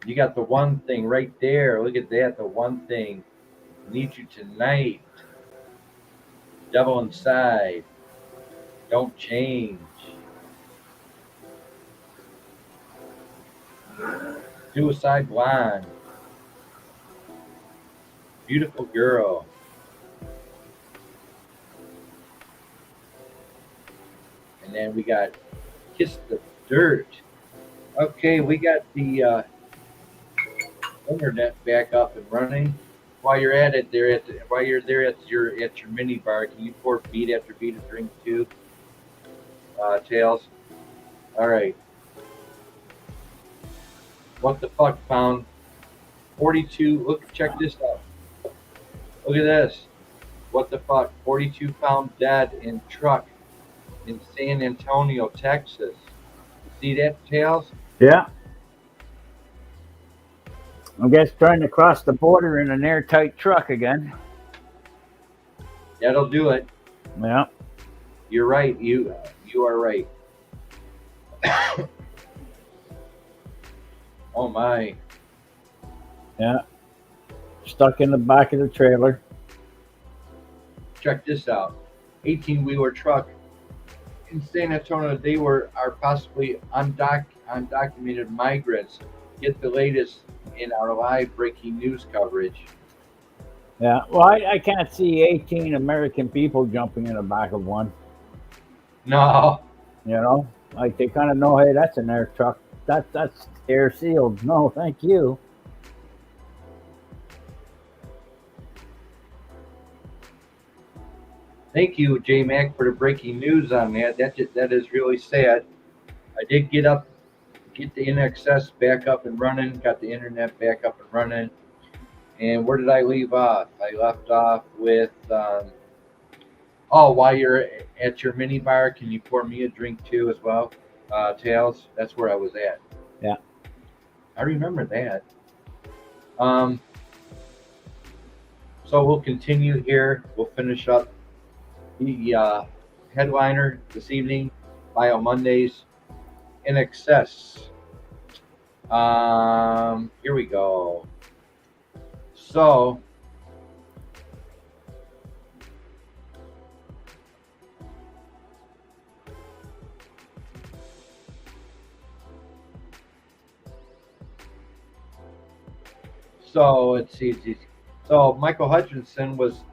You got the one thing right there. Look at that, the one thing. Need You Tonight. Devil Inside. Don't Change. Suicide Blonde. Beautiful Girl. And then we got Kiss the Dirt. Okay, we got the internet back up and running. While you're at it, while you're there at your mini bar, can you pour beat after beat of drink too, Tails? All right. What the fuck? Found 42. Look, check this out. Look at this. What the fuck? 42 found dead in truck in San Antonio, Texas. You see that, Tails? Yeah. I guess trying to cross the border in an airtight truck again. That'll do it. Yeah. You're right. You are right. Oh my. Yeah. Stuck in the back of the trailer. Check this out. 18-wheeler truck in San Antonio. They are possibly undocumented migrants. Get the latest in our live breaking news coverage. Yeah. Well, I can't see 18 American people jumping in the back of one. No. You know, like they kind of know, hey, that's an air truck. That's air sealed. No, thank you. Thank you, J Mac, for the breaking news on that. That is really sad. I did get the INXS back up and running, got the internet back up and running. And where did I leave off? I left off with, while you're at your mini bar, can you pour me a drink too as well? Tails, that's where I was at. Yeah. I remember that. So we'll continue here. We'll finish up the headliner this evening, Bio Mondaze, INXS. Here we go. So let's see. So Michael Hutchinson was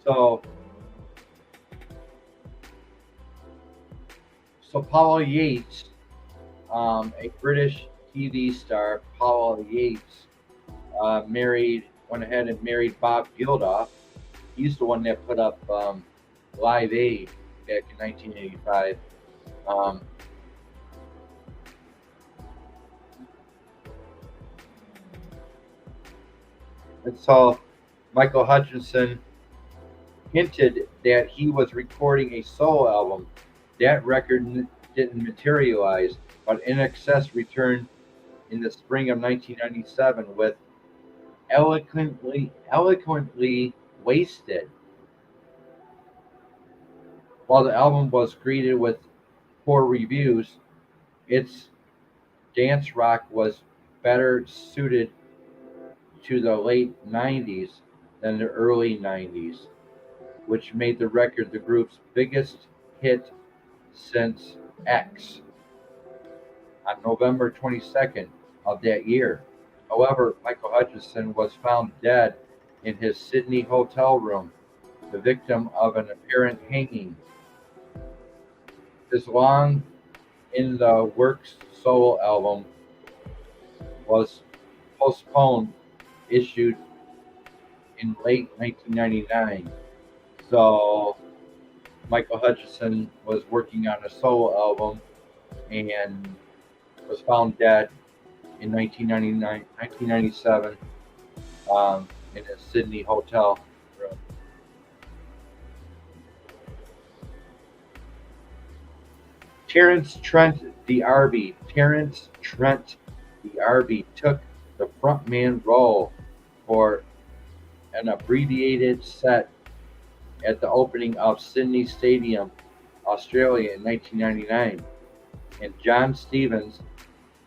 so Paula Yates, a British TV star, Paula Yates, went ahead and married Bob Geldof. He's the one that put up Live Aid back in 1985. And so Michael Hutchinson hinted that he was recording a solo album. That record didn't materialize, but INXS returned in the spring of 1997 with eloquently wasted. While the album was greeted with poor reviews, its dance rock was better suited to the late 90s than the early 90s, which made the record the group's biggest hit since X on November 22nd of that year. However, Michael Hutchinson was found dead in his Sydney hotel room, the victim of an apparent hanging. His long in the works solo album was postponed, issued in late 1999. So Michael Hutchinson was working on a solo album and was found dead in 1997 in a Sydney hotel room. Terence Trent D'Arby took the frontman role for an abbreviated set at the opening of Sydney Stadium, Australia in 1999, and John Stevens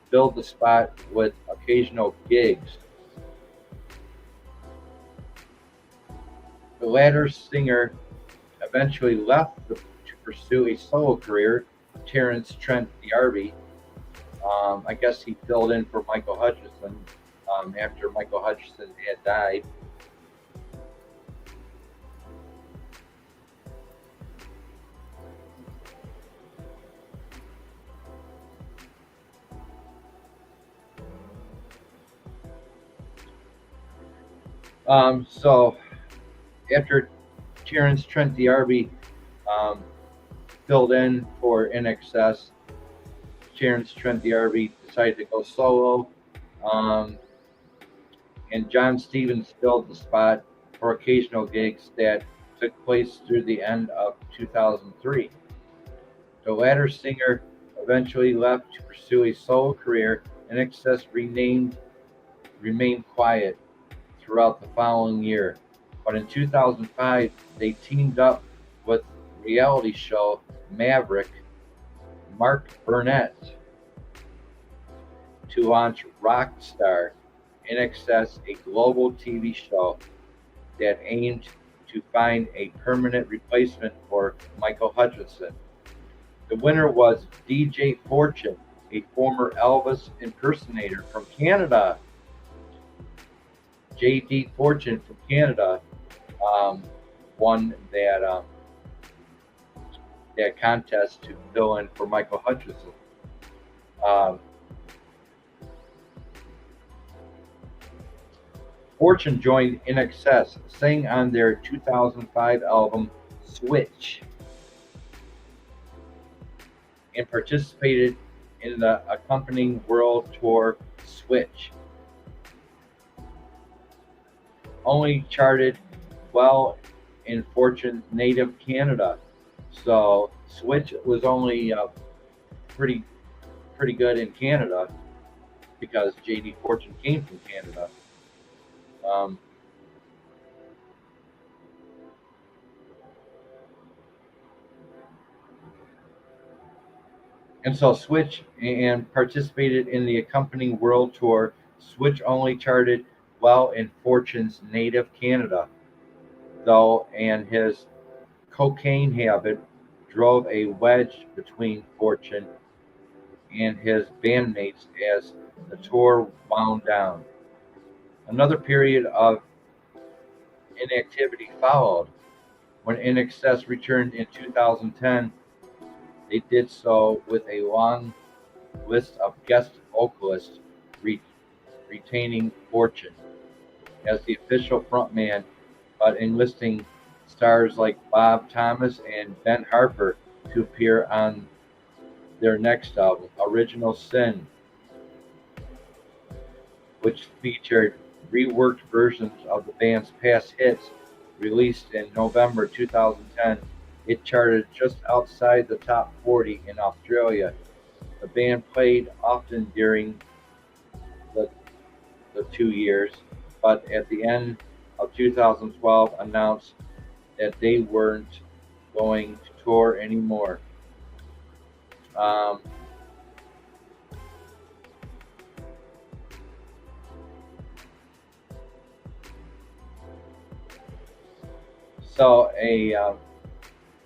filled the spot with occasional gigs. The latter singer eventually left to pursue a solo career. Terence Trent D'Arby, I guess he filled in for Michael Hutchinson after Michael Hutchinson had died. So after Terrence Trent D'Arby um, filled in for INXS, Terrence Trent D'Arby decided to go solo, um, and John Stevens filled the spot for occasional gigs that took place through the end of 2003. The latter singer eventually left to pursue a solo career, and INXS remained quiet throughout the following year. But in 2005, they teamed up with reality show Maverick Mark Burnett to launch Rockstar INXS, a global TV show that aimed to find a permanent replacement for Michael Hutchinson. The winner was DJ Fortune, a former Elvis impersonator from Canada. JD Fortune from Canada um, won that contest to fill in for Michael Hutchinson. Um, Fortune joined INXS, sang on their 2005 album Switch, and participated in the accompanying world tour Switch. Only charted well in Fortune's native Canada. So Switch was only pretty good in Canada because JD Fortune came from Canada. Um, and so Switch and participated in the accompanying world tour. Switch only charted well in Fortune's native Canada, though, and his cocaine habit drove a wedge between Fortune and his bandmates as the tour wound down. Another period of inactivity followed. When INXS returned in 2010, they did so with a long list of guest vocalists, re- retaining Fortune as the official frontman, but enlisting stars like Bob Thomas and Ben Harper to appear on their next album, Original Sin, which featured reworked versions of the band's past hits. Released in November 2010, it charted just outside the top 40 in Australia. The band played often during the, the 2 years, but at the end of 2012 announced that they weren't going to tour anymore. Um,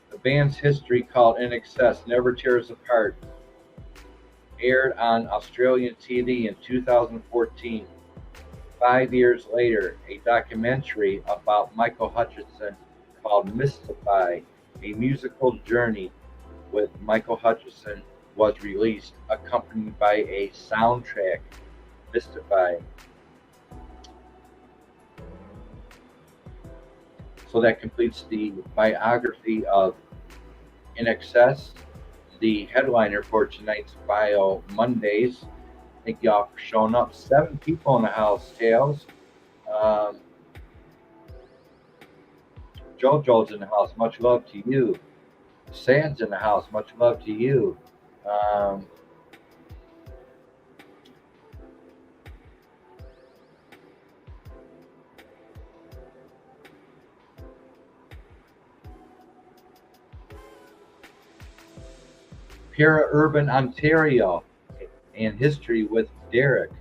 the band's history, called INXS Never Tears Apart, aired on Australian TV in 2014. 5 years later, a documentary about Michael Hutchinson called Mystify, A Musical Journey with Michael Hutchinson, was released, accompanied by a soundtrack, Mystify. So that completes the biography of INXS, the headliner for tonight's bio Mondaze. Thank y'all for showing up. 7 people in the house, Tails. Um, JoJo's in the house. Much love to you. Sad's in the house. Much love to you. Um, Para-Urban Ontario and History with Derek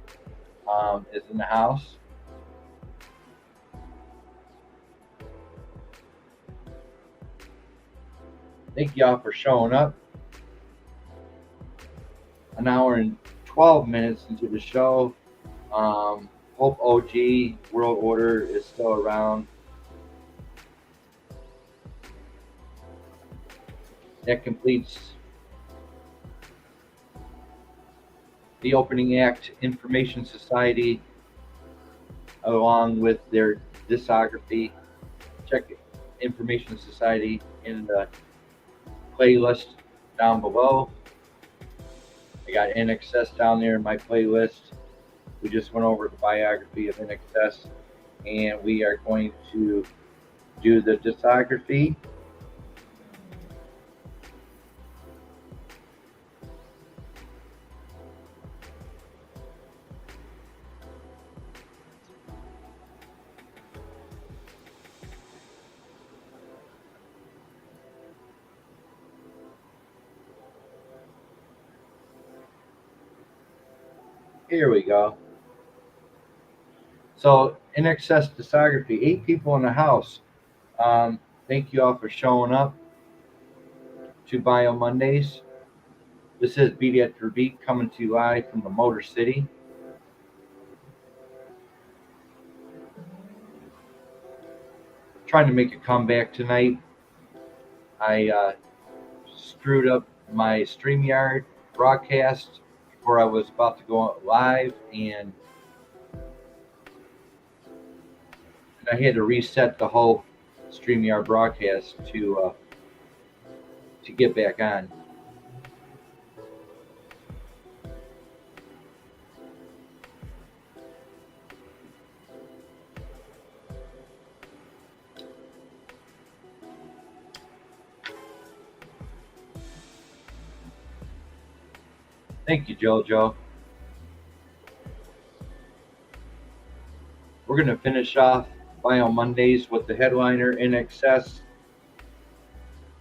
is in the house. Thank y'all for showing up. An hour and 12 minutes into the show. Hope OG World Order is still around. That completes the opening act, Information Society, along with their discography. Check Information Society in the playlist down below. I got INXS down there in my playlist. We just went over the biography of INXS, and we are going to do the discography. Here we go. So INXS discography, 8 people in the house. Thank you all for showing up to Bio Mondays. This is Beat After Beat coming to you live from the Motor City. Trying to make a comeback tonight. I screwed up my StreamYard broadcast before I was about to go live, and I had to reset the whole StreamYard broadcast to get back on. Thank you, JoJo. We're going to finish off Bio Mondays with the headliner INXS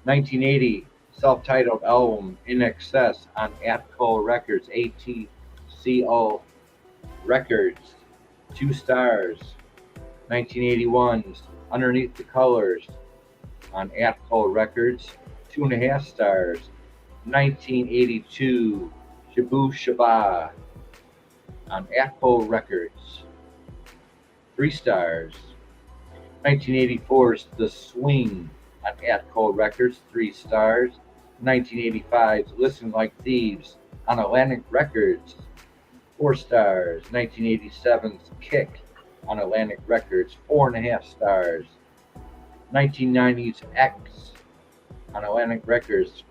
1980 self-titled album INXS on Atco Records, ATCO Records, 2 stars. 1981's Underneath the Colors on Atco Records, 2.5 stars. 1982 Shabu Shaba on Atco Records, 3 stars. 1984's The Swing on Atco Records, 3 stars. 1985's Listen Like Thieves on Atlantic Records, 4 stars. 1987's Kick on Atlantic Records, 4.5 stars. 1990's X on Atlantic Records,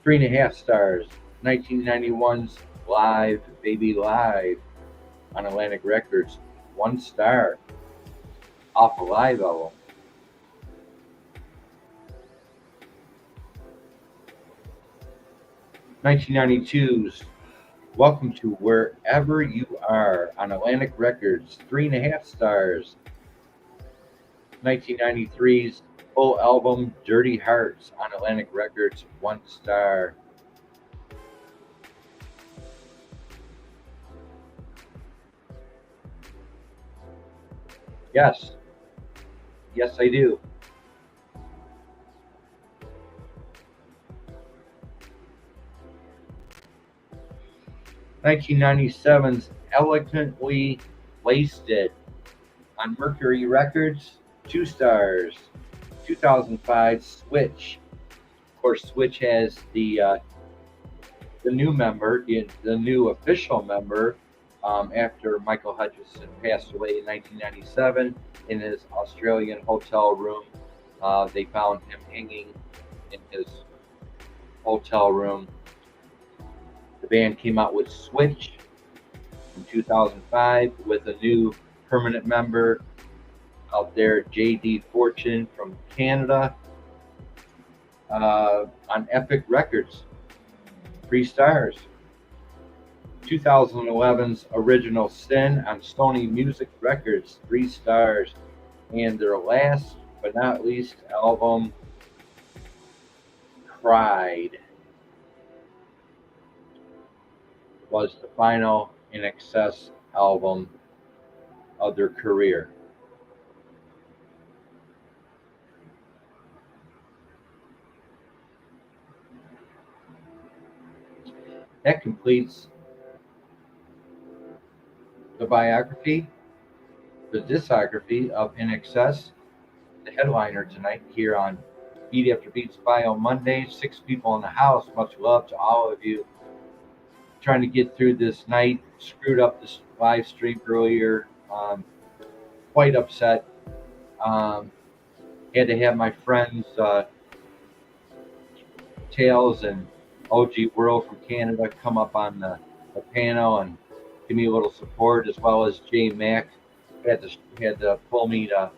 3.5 stars. 1991's Live Baby Live on Atlantic Records, 1 star off a live album. 1992's Welcome to Wherever You Are on Atlantic Records, 3.5 stars. 1993's full album Dirty Hearts on Atlantic Records, 1 star. Yes. Yes, I do. (1997's Elegantly Wasted on Mercury Records, 2 stars. 2005 Switch. Of course, Switch has the new member, the new official member, after Michael Hutchison passed away in 1997 in his Australian hotel room. They found him hanging in his hotel room. The band came out with Switch in 2005 with a new permanent member out there, J.D. Fortune from Canada, on Epic Records, 3 stars. 2011's Original Sin on Sony Music Records, 3 stars. And their last but not least album, Cried, was the final INXS album of their career. That completes the biography, the discography of INXS, the headliner tonight here on Beat After Beats Bio Monday. 6 people in the house. Much love to all of you. Trying to get through this night. Screwed up this live stream earlier. quite upset. Had to have my friends Tails and OG World from Canada come up on the panel and give me a little support, as well as J Mac had to pull me to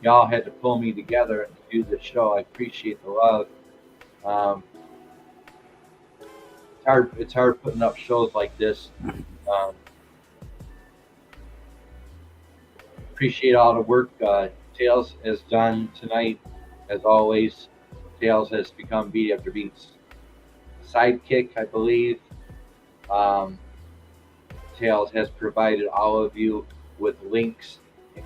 y'all had to pull me together to do the show. I appreciate the love. Um, it's hard putting up shows like this. Appreciate all the work Tails has done tonight. As always, Tails has become Beat After Beat's sidekick, I believe. Tails has provided all of you with links and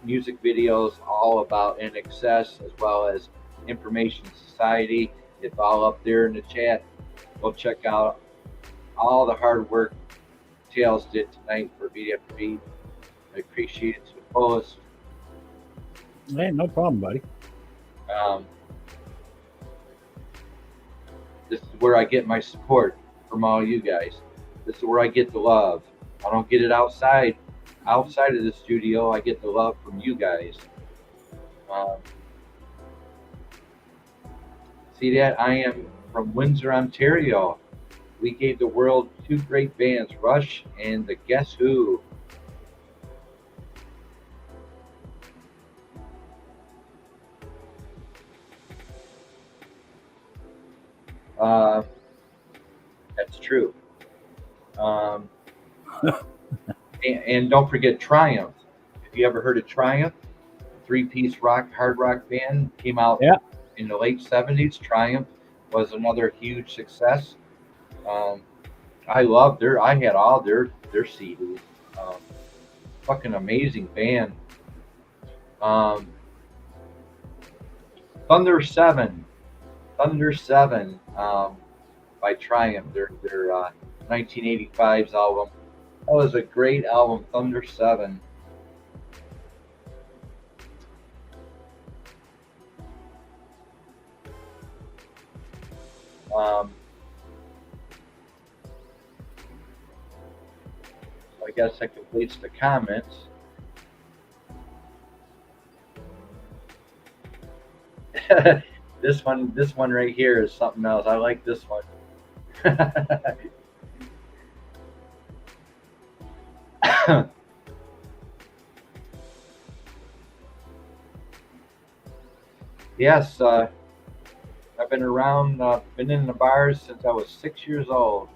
music videos all about INXS, as well as Information Society. It's all up there in the chat. Go check out all the hard work Tails did tonight for Beat After Beat. I appreciate it to the fullest. Hey, no problem, buddy. This is where I get my support from all you guys. This is where I get the love. I don't get it outside of the studio. I get the love from you guys. See that? I am from Windsor, Ontario. We gave the world two great bands, Rush and the Guess Who. That's true. And don't forget Triumph. Have you ever heard of Triumph? Three-piece hard rock band came out in the late 70s. Triumph was another huge success. I had all their CDs. Fucking amazing band. Thunder 7 by Triumph, their 1985's album. That was a great album, Thunder 7. So I guess that completes the comments. This one right here is something else. I like this one. Yes, I've been around, been in the bars since I was 6 years old.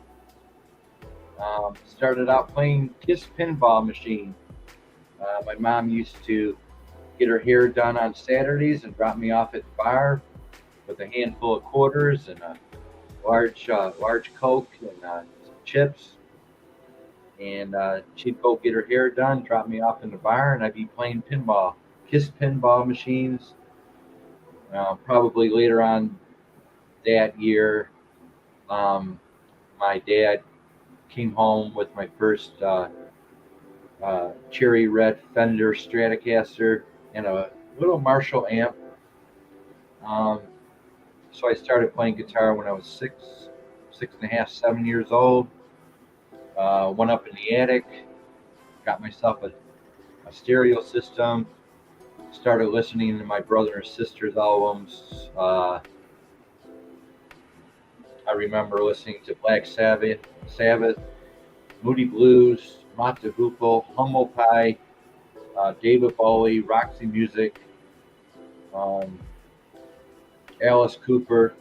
Started out playing Kiss pinball machine. My mom used to get her hair done on Saturdays and drop me off at the bar with a handful of quarters and a large Coke and some chips. And she'd go get her hair done, drop me off in the bar, and I'd be playing pinball, Kiss pinball machines. Probably later on that year, my dad came home with my first cherry red Fender Stratocaster and a little Marshall amp. So I started playing guitar when I was 6.5, 7 years old. Went up in the attic, got myself a stereo system, started listening to my brother and sister's albums. I remember listening to Black Sabbath, Moody Blues, Mott the Hoople, Humble Pie, David Bowie, Roxy Music, Alice Cooper,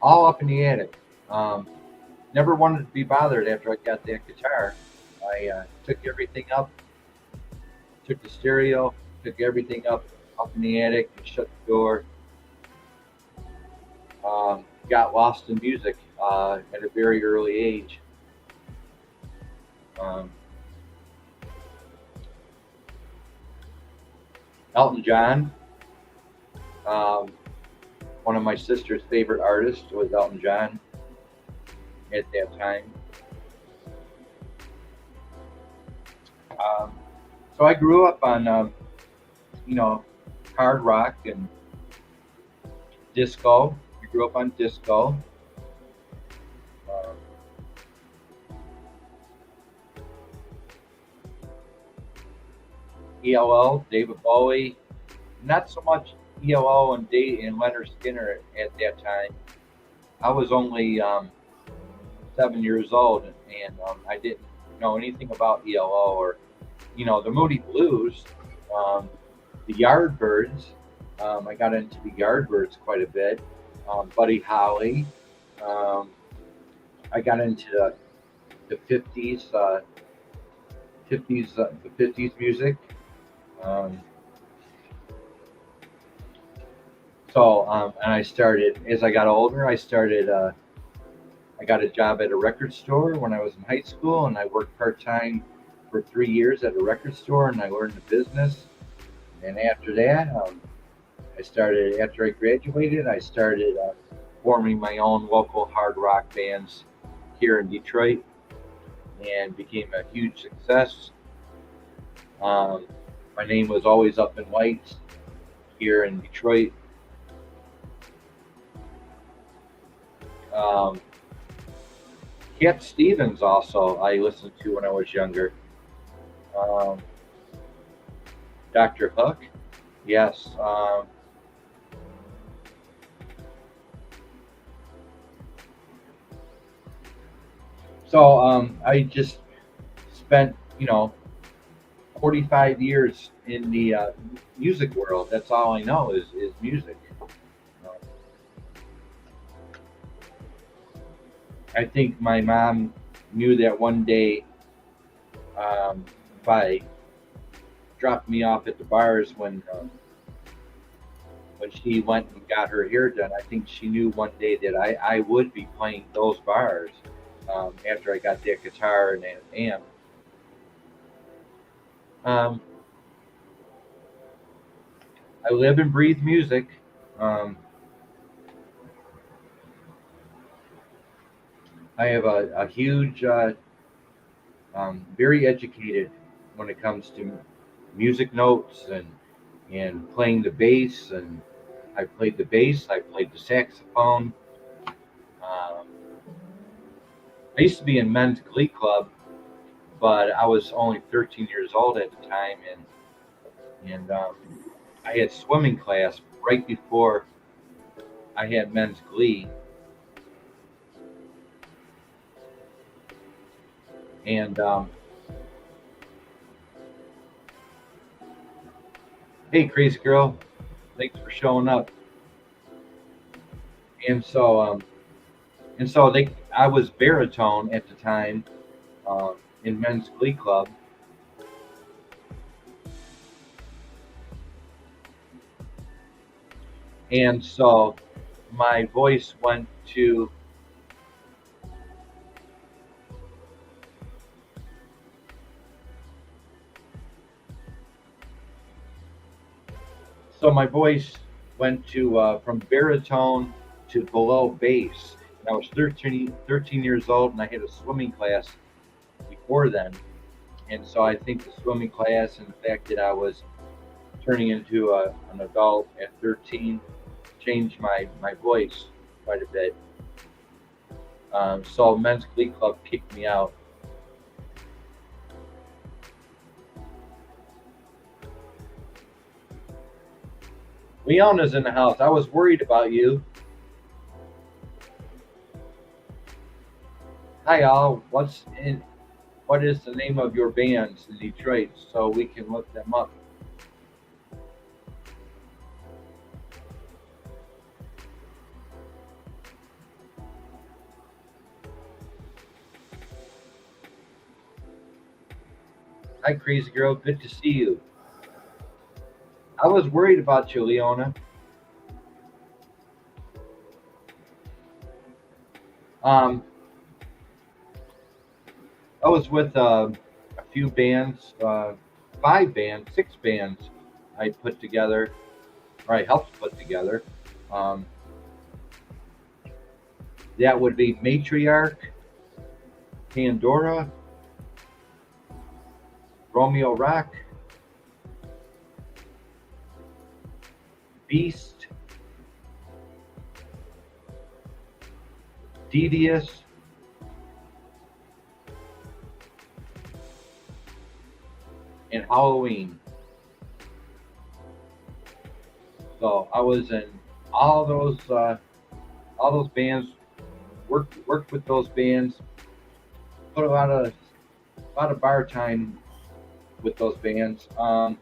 all up in the attic. Never wanted to be bothered after I got that guitar. I took everything up, took the stereo, took everything up in the attic, and shut the door. Got lost in music at a very early age. Elton John. One of my sister's favorite artists was Elton John at that time. So I grew up on, hard rock and disco. I grew up on disco. ELO, David Bowie. Not so much ELO and Leonard Skinner at that time. I was only 7 years old, and I didn't know anything about ELO or the Moody Blues, the Yardbirds. I got into the Yardbirds quite a bit. Buddy Holly. Um, I got into the 50s, 50s music. Um, and I started as I got older. I got a job at a record store when I was in high school, and I worked part time for 3 years at a record store, and I learned the business. And after that, after I graduated, I started forming my own local hard rock bands here in Detroit, and became a huge success. Um, my name was always up in lights here in Detroit. Um, Cat Stevens also I listened to when I was younger. Um, Dr. Hook, yes. I just spent 45 years in the music world. That's all I know is music. Uh, I think my mom knew that one day, if I dropped me off at the bars when she went and got her hair done, I think she knew one day that I would be playing those bars after I got that guitar and an amp. Um, I live and breathe music. Um, I have a huge, very educated when it comes to music notes and playing the bass. And I played the bass. I played the saxophone. Um, I used to be in men's glee club, but I was only 13 years old at the time, and I had swimming class right before I had men's glee. And hey, crazy girl, thanks for showing up. And so I was baritone at the time in men's glee club, and so my voice went to my voice went to from baritone to below bass. And I was 13 years old, and I had a swimming class before then. And so I think the swimming class and the fact that I was turning into an adult at 13 changed my voice quite a bit. So men's glee club kicked me out. Leona's in the house. I was worried about you. Hi all. What is the name of your bands in Detroit so we can look them up? Hi, crazy girl. Good to see you. I was worried about you, Leona. Um, I was with a few bands, 5 bands, 6 bands I put together, or I helped put together. Um, that would be Matriarch, Pandora, Romeo Rock, Beast, Devious, and Halloween. So I was in all those bands, worked with those bands, put a lot of bar time with those bands. And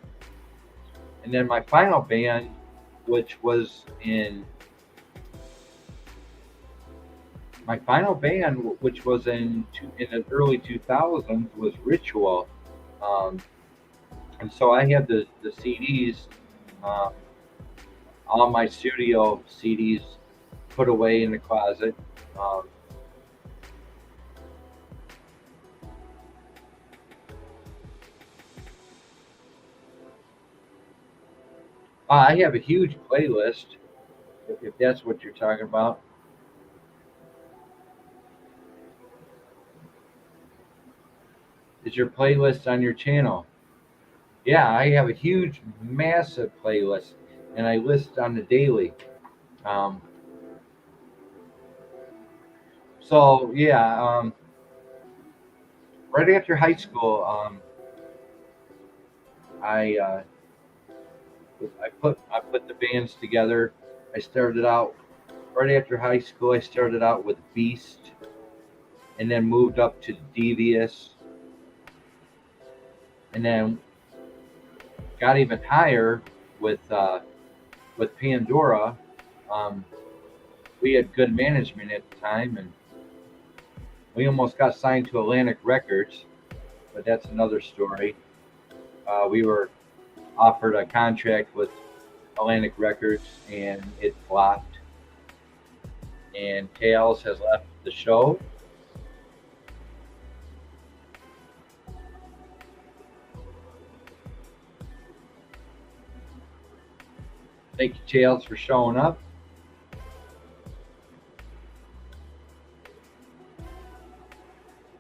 then my final band, which was in in the early 2000s, was Ritual. Um, and so I had the CDs, um, all my studio CDs, put away in the closet. Um, I have a huge playlist, if that's what you're talking about. Is your playlist on your channel? Yeah, I have a huge, massive playlist, and I list on the daily. Um, so yeah, right after high school, I uh, I put the bands together. I started out right after high school. I started out with Beast, and then moved up to Devious, and then got even higher with Pandora. Um, we had good management at the time, and we almost got signed to Atlantic Records, but that's another story. We were offered a contract with Atlantic Records, and it flopped. And Tails has left the show. Thank you, Tails, for showing up.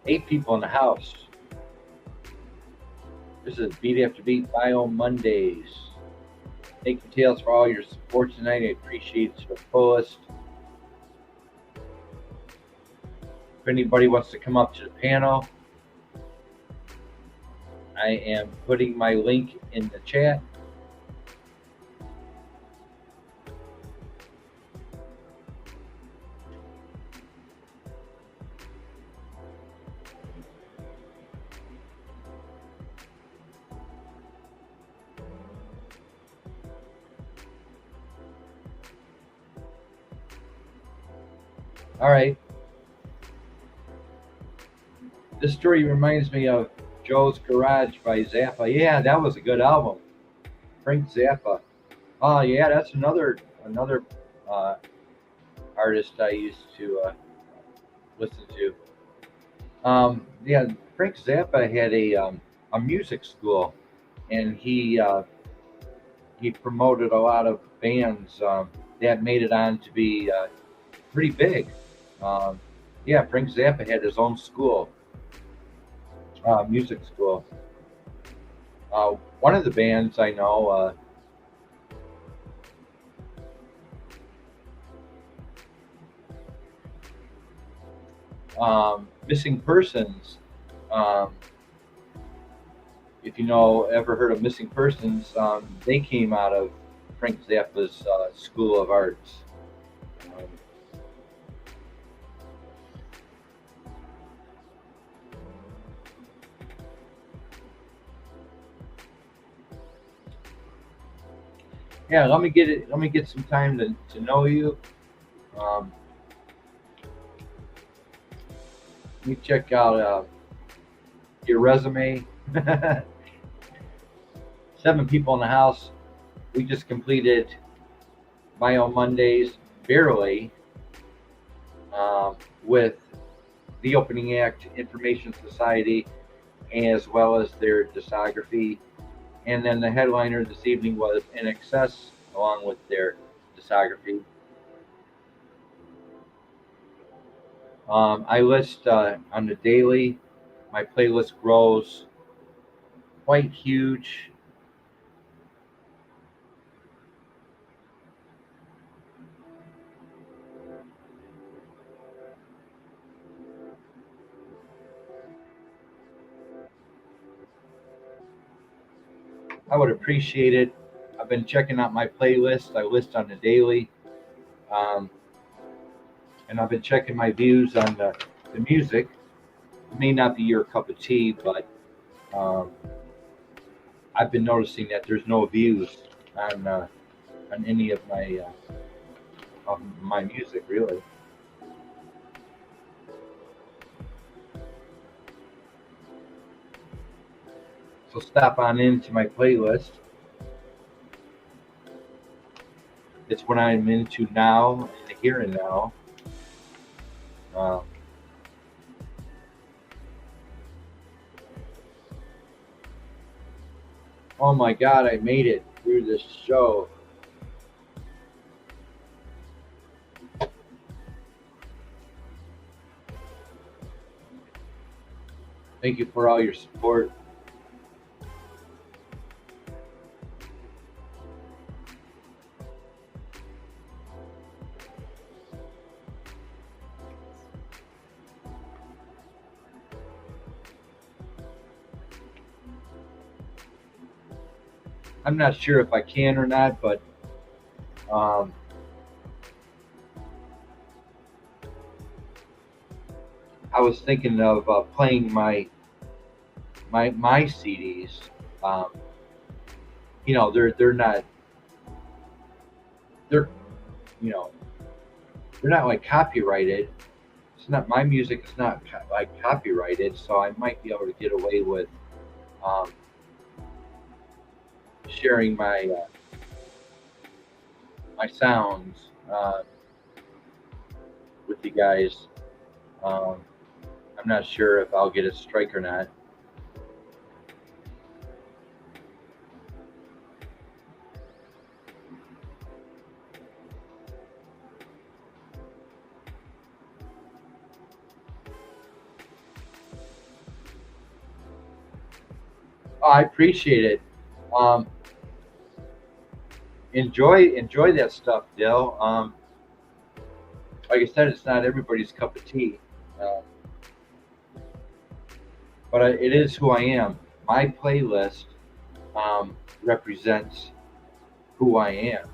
Eight people in the house. This is Beat After Beat Bio Mondays. Thank you, Tails, for all your support tonight. I appreciate it to the fullest. If anybody wants to come up to the panel, I am putting my link in the chat. All right. This story reminds me of Joe's Garage by Zappa. Yeah, that was a good album. Frank Zappa. Oh yeah, that's another uh, artist I used to listen to. Yeah, Frank Zappa had a music school, and he promoted a lot of bands that made it on to be pretty big. Um, yeah, Frank Zappa had his own school, music school. One of the bands I know, Missing Persons. Um, if you know, ever heard of Missing Persons, they came out of Frank Zappa's School of Arts. Um, yeah, let me get it. Let me get some time to know you. Um, let me check out your resume. 7 people in the house. We just completed Bio Mondays barely with the opening act, Information Society, as well as their discography. And then the headliner this evening was INXS, along with their discography. I list on the daily. My playlist grows quite huge. I would appreciate it. I've been checking out my playlist. I list on the daily, um, and I've been checking my views on the music. It may not be your cup of tea, but um, I've been noticing that there's no views on any of my music really. So stop on into my playlist. It's what I'm into now, in the here and now. Uh, oh my God, I made it through this show. Thank you for all your support. I'm not sure if I can or not, but um, I was thinking of playing my CDs. Um, they're not they're you know they're not like copyrighted. It's not my music. It's not like copyrighted, so I might be able to get away with um, sharing my sounds with you guys. Um, I'm not sure if I'll get a strike or not. Oh, I appreciate it. Um, enjoy that stuff, Dell. Like I said, it's not everybody's cup of tea, uh, but it is who I am. My playlist represents who I am.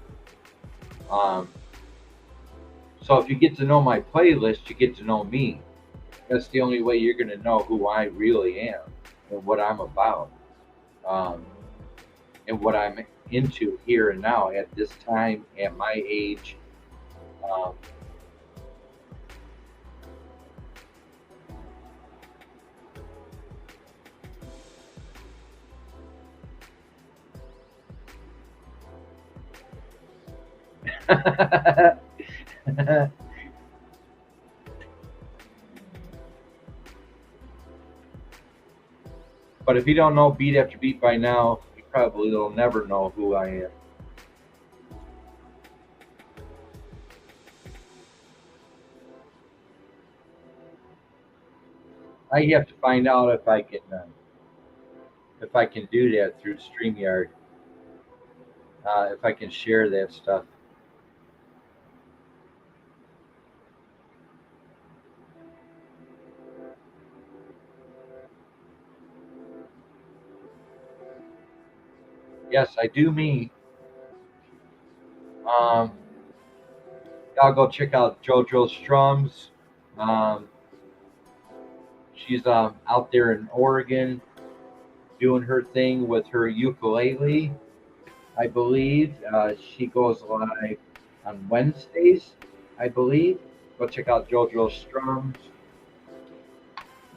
Um, so if you get to know my playlist, you get to know me. That's the only way you're going to know who I really am and what I'm about, um, and what I'm into here and now at this time at my age. Um, but if you don't know beat after beat by now, you probably will never know who I am. I have to find out if I can do that through StreamYard. If I can share that stuff. Yes, I do me. Um, Y'all go check out JoJo Strums. Um, she's out there in Oregon doing her thing with her ukulele, I believe. She goes live on Wednesdays, I believe. Go check out JoJo Strums.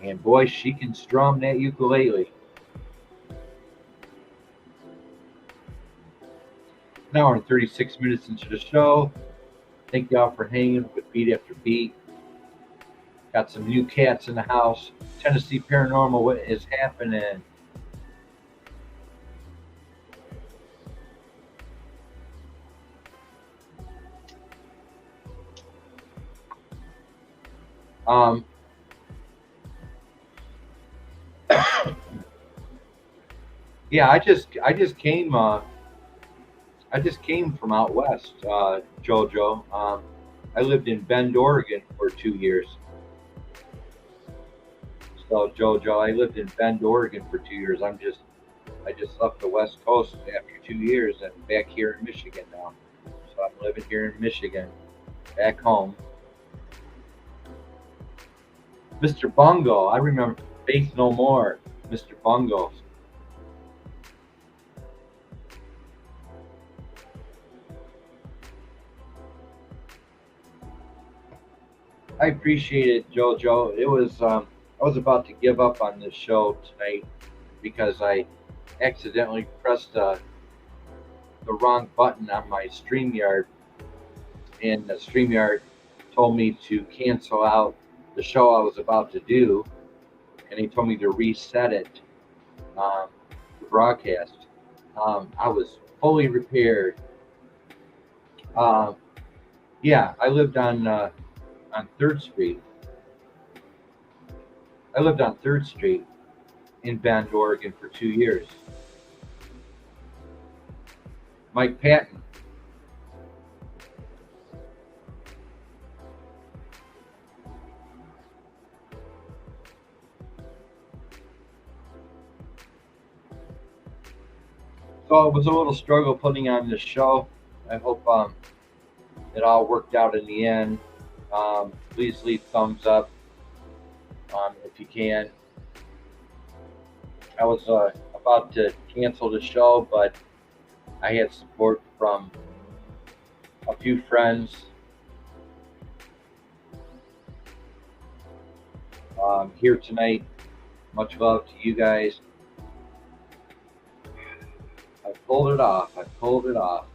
And boy, she can strum that ukulele. An hour and 36 minutes into the show. Thank y'all for hanging with Beat After Beat. Got some new cats in the house. Tennessee Paranormal, what is happening? Um, yeah, I just came from out west, Jojo. I lived in Bend, Oregon for 2 years. So Jojo, I lived in Bend, Oregon for 2 years. I'm just I just left the West Coast after 2 years and back here in Michigan now. So I'm living here in Michigan, back home. Mr. Bungo, I remember Faith No More, Mr. Bungo. I appreciate it, JoJo. It was I was about to give up on this show tonight because I accidentally pressed the wrong button on my StreamYard, and the StreamYard told me to cancel out the show I was about to do, and he told me to reset it, the broadcast. I was fully repaired. Um, yeah, I lived on Third Street. I lived on Third Street in Bend, Oregon, for 2 years. Mike Patton. So it was a little struggle putting on this show. I hope it all worked out in the end. Please leave thumbs up if you can. I was about to cancel the show, but I had support from a few friends here tonight. Much love to you guys. I pulled it off. I pulled it off.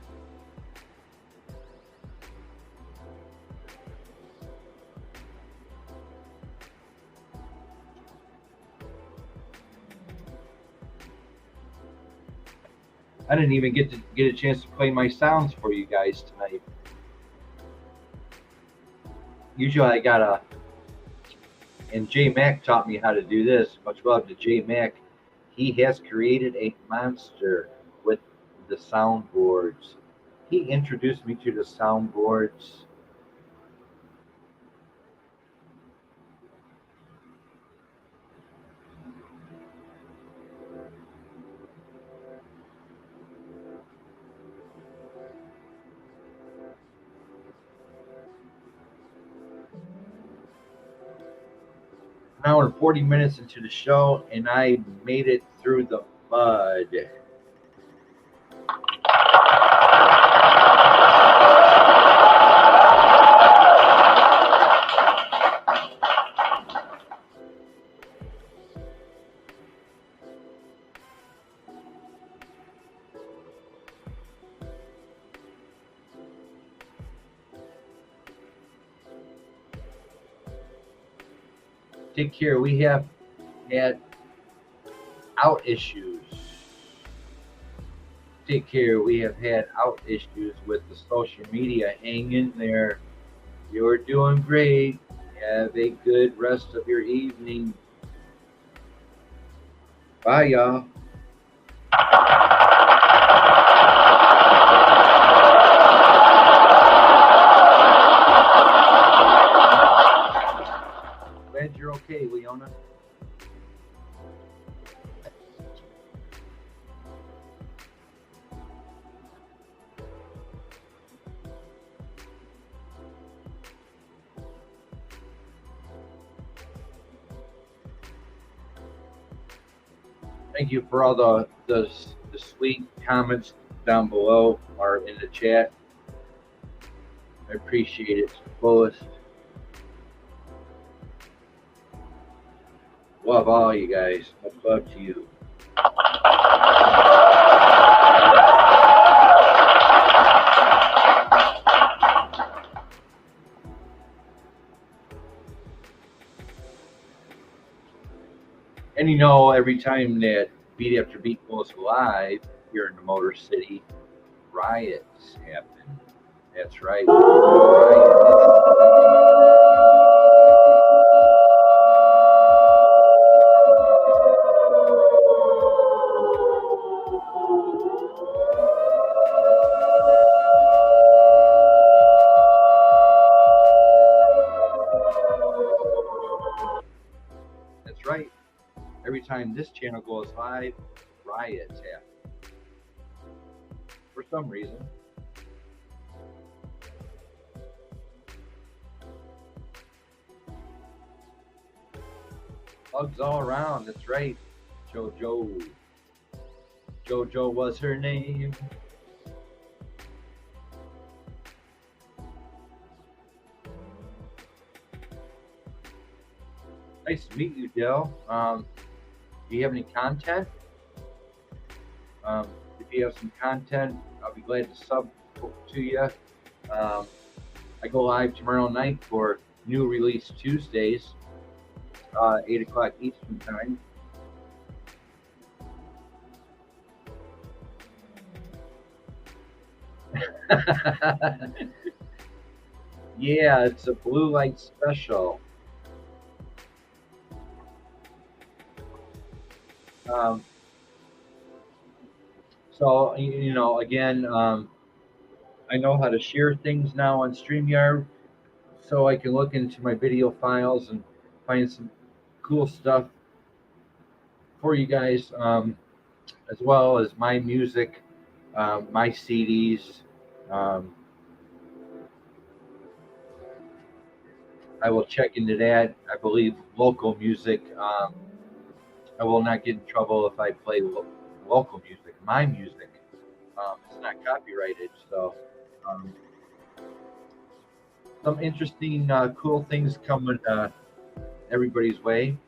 I didn't even get a chance to play my sounds for you guys tonight. Usually I gotta, and J Mac taught me how to do this. Much love to J Mac. He has created a monster with the soundboards. He introduced me to the soundboards. An hour and 40 minutes into the show, and I made it through the mud. Take care. We have had out issues. Take care. We have had out issues with the social media. Hang in there. You're doing great. Have a good rest of your evening. Bye, y'all. Glad you're okay, Leona. Thank you for all the sweet comments down below or in the chat. I appreciate it to the fullest. Love all you guys. Much love to you. And you know, every time that Beat After Beat goes live here in the Motor City, riots happen. That's right. That's right. Every time this channel goes live, why it's happening. For some reason. Hugs all around, that's right. JoJo. JoJo was her name. Nice to meet you, Dell. Do you have any content? If you have some content, I'll be glad to sub to you. I go live tomorrow night for New Release Tuesdays, 8 o'clock Eastern Time. Yeah, it's a blue light special. So, you know, again, I know how to share things now on StreamYard, so I can look into my video files and find some cool stuff for you guys, as well as my music, my CDs. I will check into that. I believe local music. I will not get in trouble if I play local music, my music. It's not copyrighted, so some interesting, cool things coming everybody's way.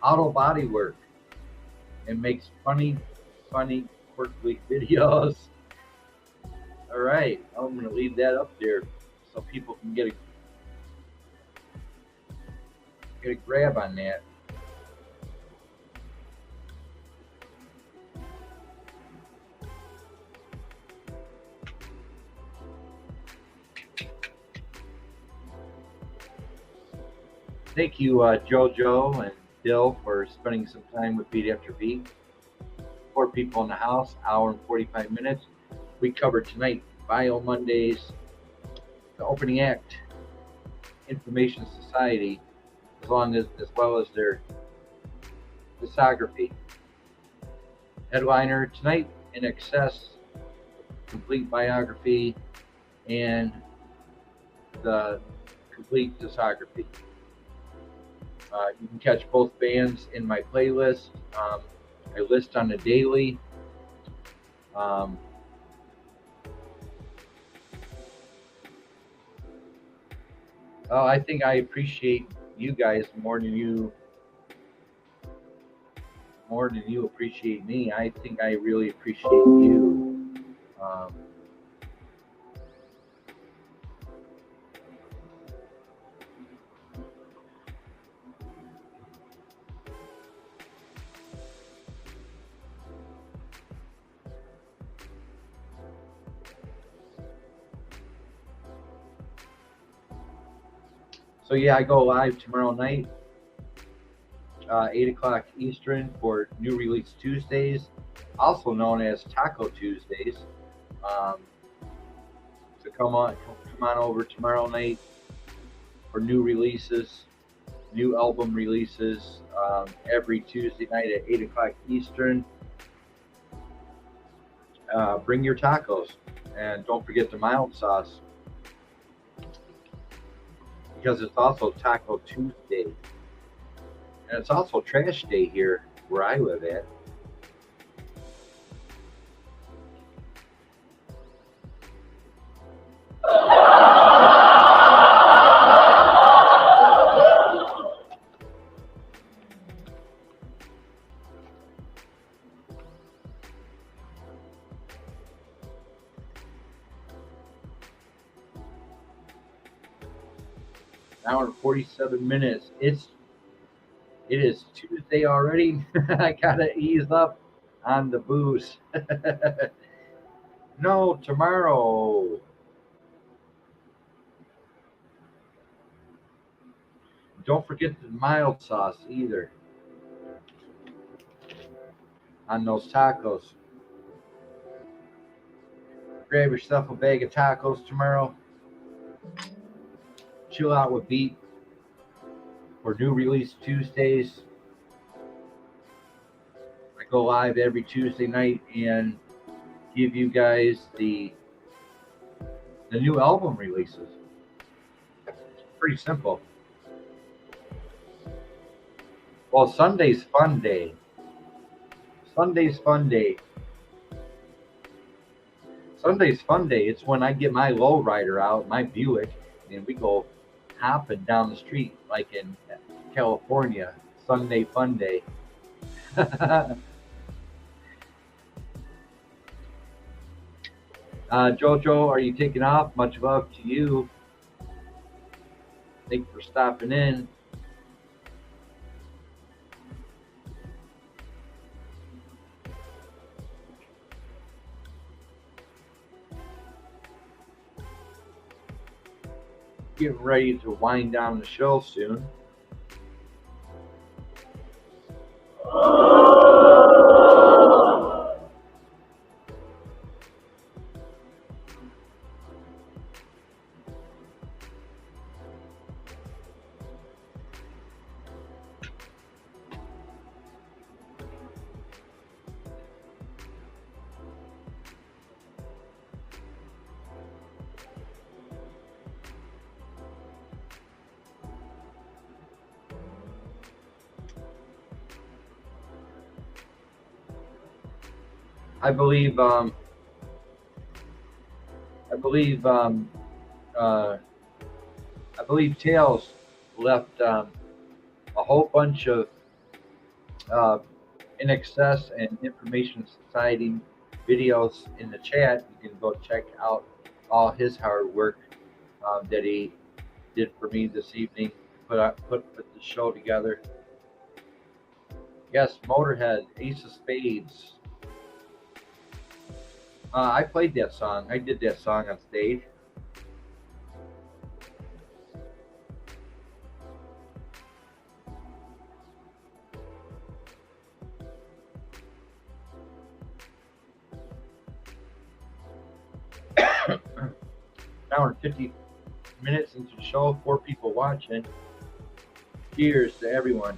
Auto body work and makes funny, quirky videos. All right, I'm going to leave that up there so people can get a grab on that. Thank you, JoJo and Dill, for spending some time with Beat After Beat. 4 people in the house, hour and 45 minutes. We covered tonight Bio Mondaze, the opening act, Information Society, as well as their discography. Headliner tonight, INXS, complete biography, and the complete discography. You can catch both bands in my playlist. I list on a daily. I think I appreciate you guys more than you appreciate me. I think I really appreciate you. So yeah, I go live tomorrow night, 8 o'clock Eastern, for New Release Tuesdays, also known as Taco Tuesdays. So come on over tomorrow night for new releases, new album releases, every Tuesday night at 8 o'clock Eastern. Bring your tacos, and don't forget the mild sauce, because it's also Taco Tuesday. And it's also Trash Day here where I live at. An hour and 47 minutes. It is Tuesday already. I gotta ease up on the booze. No, tomorrow. don't forget the mild sauce either on those tacos. Grab yourself a bag of tacos tomorrow. Chill out with Beat for new release Tuesdays. I go live every Tuesday night and give you guys the new album releases. It's pretty simple. Well, Sunday's fun day. Sunday's fun day. Sunday's fun day. It's when I get my lowrider out, my Buick, and we go hopping down the street like in California. Sunday fun day. Jojo, are you taking off? Much love to you. Thank you for stopping in. Getting ready to wind down the show soon. I believe Tails left a whole bunch of INXS and Information Society videos in the chat. You can go check out all his hard work that he did for me this evening. Put the show together. Yes, Motorhead, Ace of Spades. I played that song. I did that song on stage. Hour and 50 minutes into the show, 4 people watching. Cheers to everyone.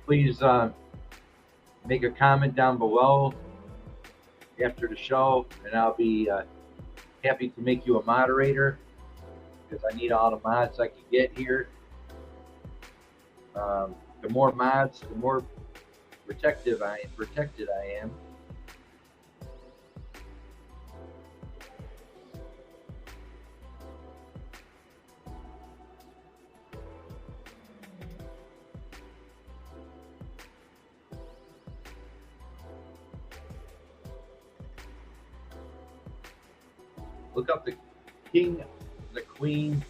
Please make a comment down below after the show, and I'll be happy to make you a moderator because I need all the mods I can get here. The more mods, the more protected I am. Look up the king, the queen,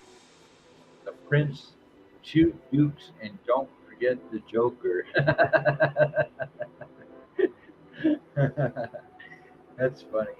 the prince, 2 dukes, and don't forget the Joker. That's funny.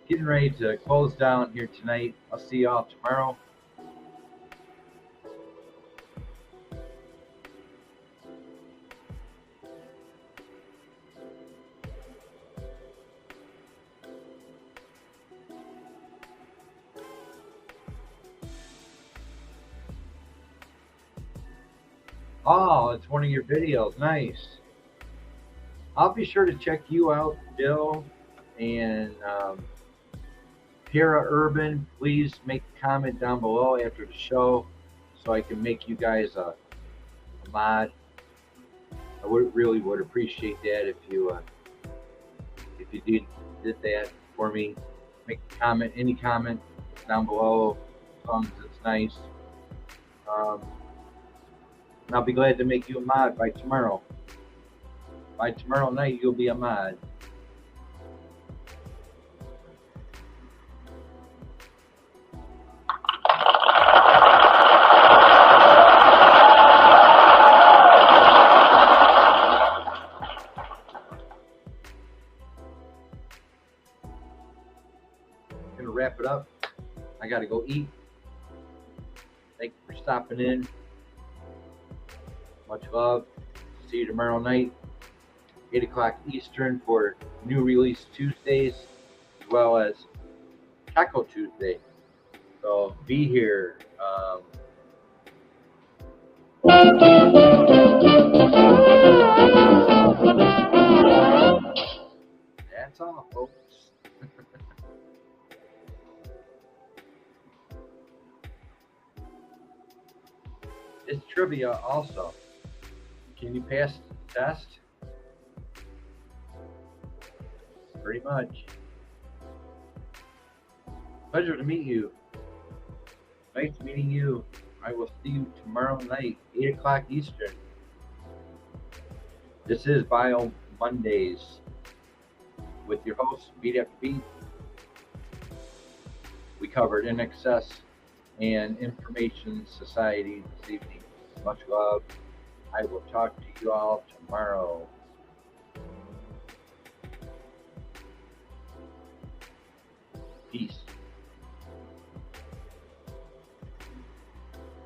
Getting ready to close down here tonight. I'll see y'all tomorrow. Oh, it's one of your videos. Nice. I'll be sure to check you out, Bill, and Para Urban. Please make a comment down below after the show so I can make you guys a mod. I really would appreciate that if you you did that for me. Make a comment, any comment down below, as long as it's nice. And I'll be glad to make you a mod by tomorrow. By tomorrow night, you'll be a mod. Gonna wrap it up. I gotta go eat. Thank you for stopping in. Much love. See you tomorrow night, 8 o'clock Eastern, for new release Tuesdays, as well as Taco Tuesday. So be here. That's all, folks. It's trivia also. Can you pass the test? Pretty much. Pleasure to meet you. Nice meeting you. I will see you tomorrow night, 8 o'clock Eastern. This is Bio Mondays with your host, Beat After Beat. We covered INXS and Information Society this evening. Much love. I will talk to you all tomorrow. Peace.